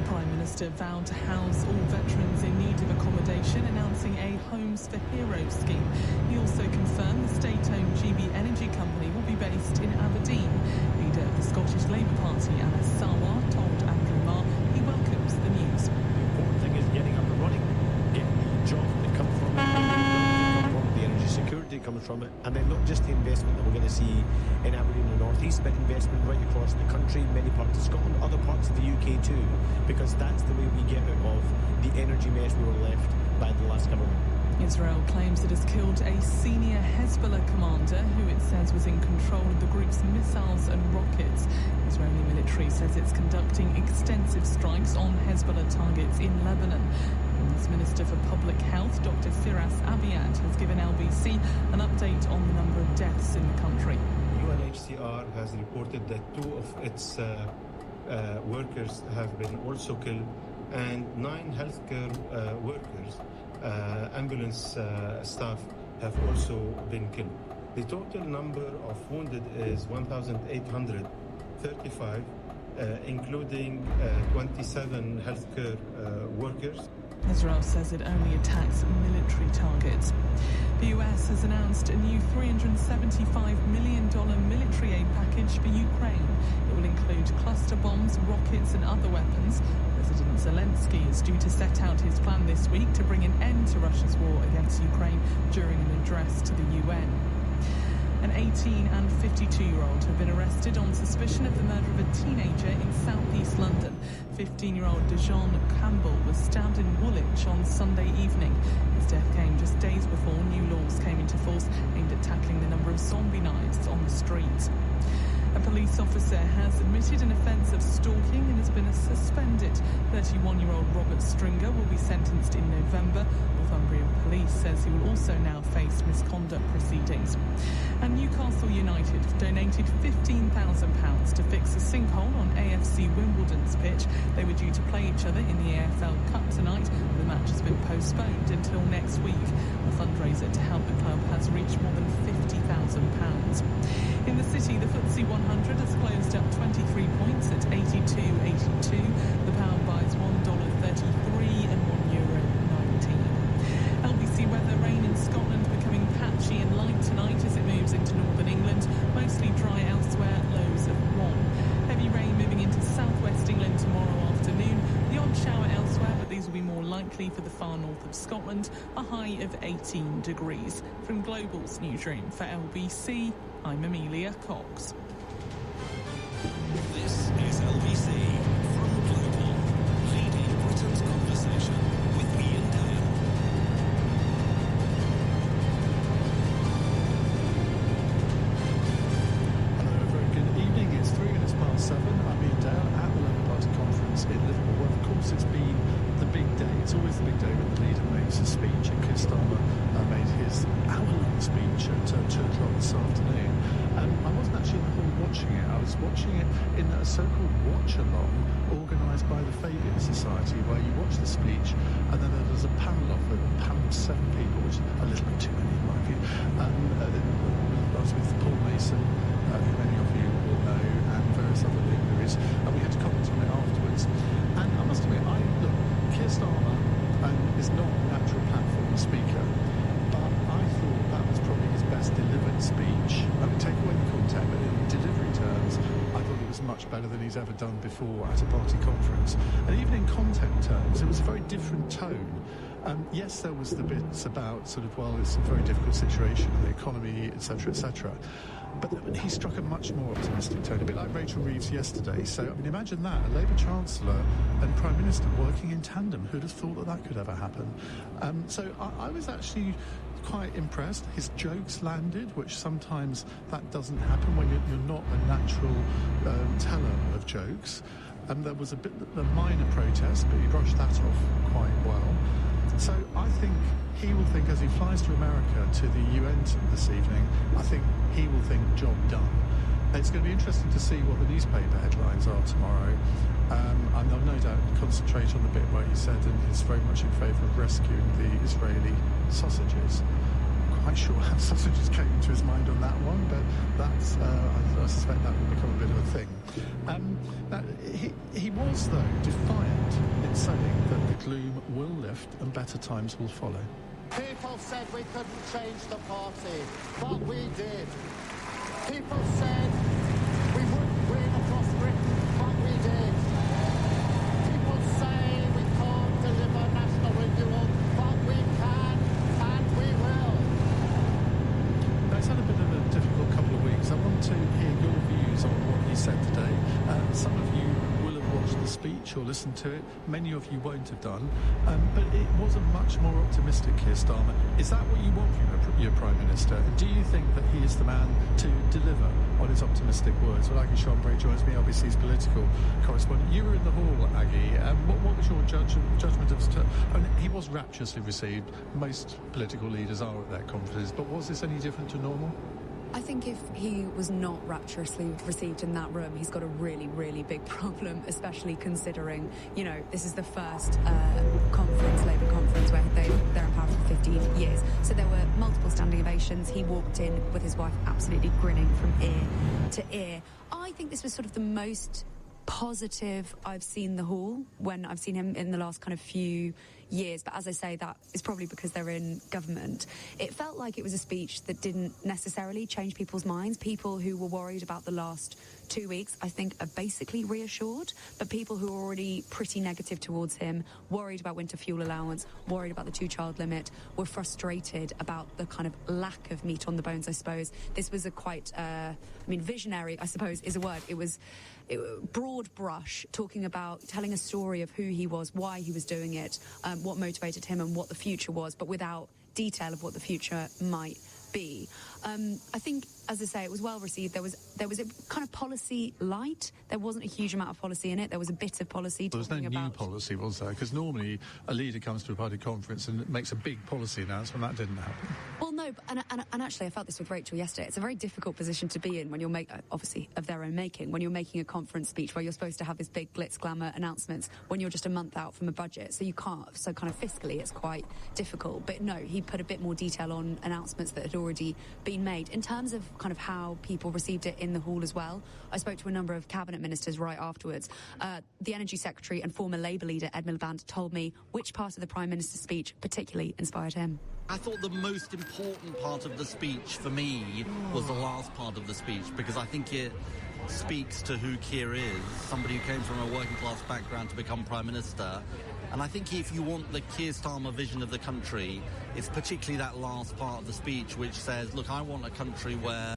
F: Prime Minister vowed to house all veterans in need of accommodation, announcing a Homes for Heroes scheme. He also confirmed the state-owned GB Energy company will be based in Aberdeen. Leader of the Scottish Labour Party, Anna Sarwar, told Andrew Marr he welcomes the news.
K: The important thing is getting up and running, getting the jobs that come from it, the energy security comes from it, and then not just the investment that we're going to see in Aberdeen and the North East, but investment right across the country, many parts of Scotland, other parts of the UK too, because that's the way we get out of the energy mess we were left by the last government.
F: Israel claims it has killed a senior Hezbollah commander who it says was in control of the group's missiles and rockets. Israeli military says it's conducting extensive strikes on Hezbollah targets in Lebanon. Women's Minister for Public Health, Dr. Firas Abiad, has given LBC an update on the number of deaths in the country.
C: UNHCR has reported that 2 of its workers have been also killed, and 9 healthcare workers, ambulance staff, have also been killed. The total number of wounded is 1,835, including 27 healthcare workers.
F: Israel says it only attacks military targets. The US has announced a new $375 million military aid package for Ukraine. It will include cluster bombs, rockets and other weapons. President Zelensky is due to set out his plan this week to bring an end to Russia's war against Ukraine during an address to the UN. An 18 and 52-year-old have been arrested on suspicion of the murder of a teenager in southeast London. 15-year-old Dejan Campbell was stabbed in Woolwich on Sunday evening. His death came just days before new laws came into force aimed at tackling the number of zombie knives on the streets. A police officer has admitted an offence of stalking and has been suspended. 31-year-old Robert Stringer will be sentenced in November. Northumbrian Police says he will also now face misconduct proceedings. And Newcastle United donated £15,000 to fix a sinkhole on AFC Wimbledon's pitch. They were due to play each other in the AFL Cup tonight. The match has been postponed until next week. A fundraiser to help the club has reached more than £50,000. In the city, the FTSE 100 has closed up 23 points at 82.82. The pound buys $1.33 and €1.19. LBC weather: rain in Scotland becoming patchy and light tonight as it moves into northern England. Mostly dry elsewhere, lows of 1. Heavy rain moving into southwest England tomorrow afternoon. The odd shower elsewhere, but these will be more likely for the far north of Scotland. A high of 18 degrees. From Global's newsroom for LBC, I'm Amelia Cox.
B: This is LBC from Global, leading Britain's conversation with Ian Dale.
T: Hello, a very good evening. It's 7:03. I'm Ian Dale at the Labour Party conference was watching it in a so-called watch-along organised by the Fabian Society, where you watch the speech and then there's a panel of them, a panel of 7 people, which is a little bit too many in my view. I was with Paul Mason, who many of you will know, and various other luminaries, and we had to comment on it afterwards. And I must admit, look, Keir Starmer is not a natural platform speaker, but I thought that was probably his best delivered speech. I mean, take away the content, but in delivery terms, I thought it was much better than he's ever done before at a party conference. And even in content terms, it was a very different tone. Yes, there was the bits about sort of, well, it's a very difficult situation in the economy, etc., etc. But he struck a much more optimistic tone, a bit like Rachel Reeves yesterday. So, I mean, imagine that, a Labour Chancellor and Prime Minister working in tandem. Who'd have thought that could ever happen? So I was actually quite impressed. His jokes landed, which sometimes that doesn't happen when you're not a natural teller of jokes. There was a minor protest, but he brushed that off quite well. So I think he will think, as he flies to America to the UN this evening, I think he will think job done. It's going to be interesting to see what the newspaper headlines are tomorrow. I'll no doubt concentrate on the bit where he said that he's very much in favour of rescuing the Israeli sausages. I'm quite sure how sausages came into his mind on that one, but that's I suspect that will become a bit of a thing. Now, he was, though, defiant in saying that the gloom will lift and better times will follow.
A: People said we couldn't change the party, but we did. People said we wouldn't win across Britain, but we did. People say we can't deliver national renewal, but we can, and we will.
T: Now, it's had a bit of a difficult couple of weeks. I want to hear your views on what he said today. Some of you will have watched the speech or listened to it. Many of you won't have done. But it was a much more optimistic Keir Starmer. Is that what you want from your Prime Minister? And do you think that he is the man to deliver on his optimistic words? Well, Aggie Sean joins me, RBC's political correspondent. You were in the hall, Aggie. What was your judgment of... he was rapturously received. Most political leaders are at their conferences. But was this any different to normal?
D: I think if he was not rapturously received in that room, he's got a really, really big problem, especially considering, this is the first Labour conference, where they're in power for 15 years. So there were multiple standing ovations. He walked in with his wife absolutely grinning from ear to ear. I think this was sort of the most positive I've seen the hall when I've seen him in the last kind of few years, but as I say, that is probably because they're in government. It felt like it was a speech that didn't necessarily change people's minds. People who were worried about the last 2 weeks, I think, are basically reassured, but people who are already pretty negative towards him, worried about winter fuel allowance, worried about the 2-child limit, were frustrated about the kind of lack of meat on the bones, I suppose. This was a quite, visionary, I suppose, is a word. It was broad brush, talking about telling a story of who he was, why he was doing it, what motivated him and what the future was, but without detail of what the future might be. I think, as I say, it was well received. There was a kind of policy light. There wasn't a huge amount of policy in it. There was a bit of policy.
T: There was no new policy, was there? Because normally a leader comes to a party conference and makes a big policy announcement. That didn't happen.
D: Well, no, and actually I felt this with Rachel yesterday. It's a very difficult position to be in when you're obviously of their own making, when you're making a conference speech where you're supposed to have this big glitz glamour announcements when you're just a month out from a budget. So you can't, so kind of fiscally it's quite difficult. But no, he put a bit more detail on announcements that had already been made. In terms of kind of how people received it in the hall as well, I spoke to a number of cabinet ministers right afterwards. The Energy Secretary and former Labour leader Ed Miliband told me which part of the Prime Minister's speech particularly inspired him.
V: I thought the most important part of the speech for me was the last part of the speech, because I think it speaks to who Keir is, somebody who came from a working class background to become Prime Minister. And I think if you want the Keir Starmer vision of the country, it's particularly that last part of the speech which says, look, I want a country where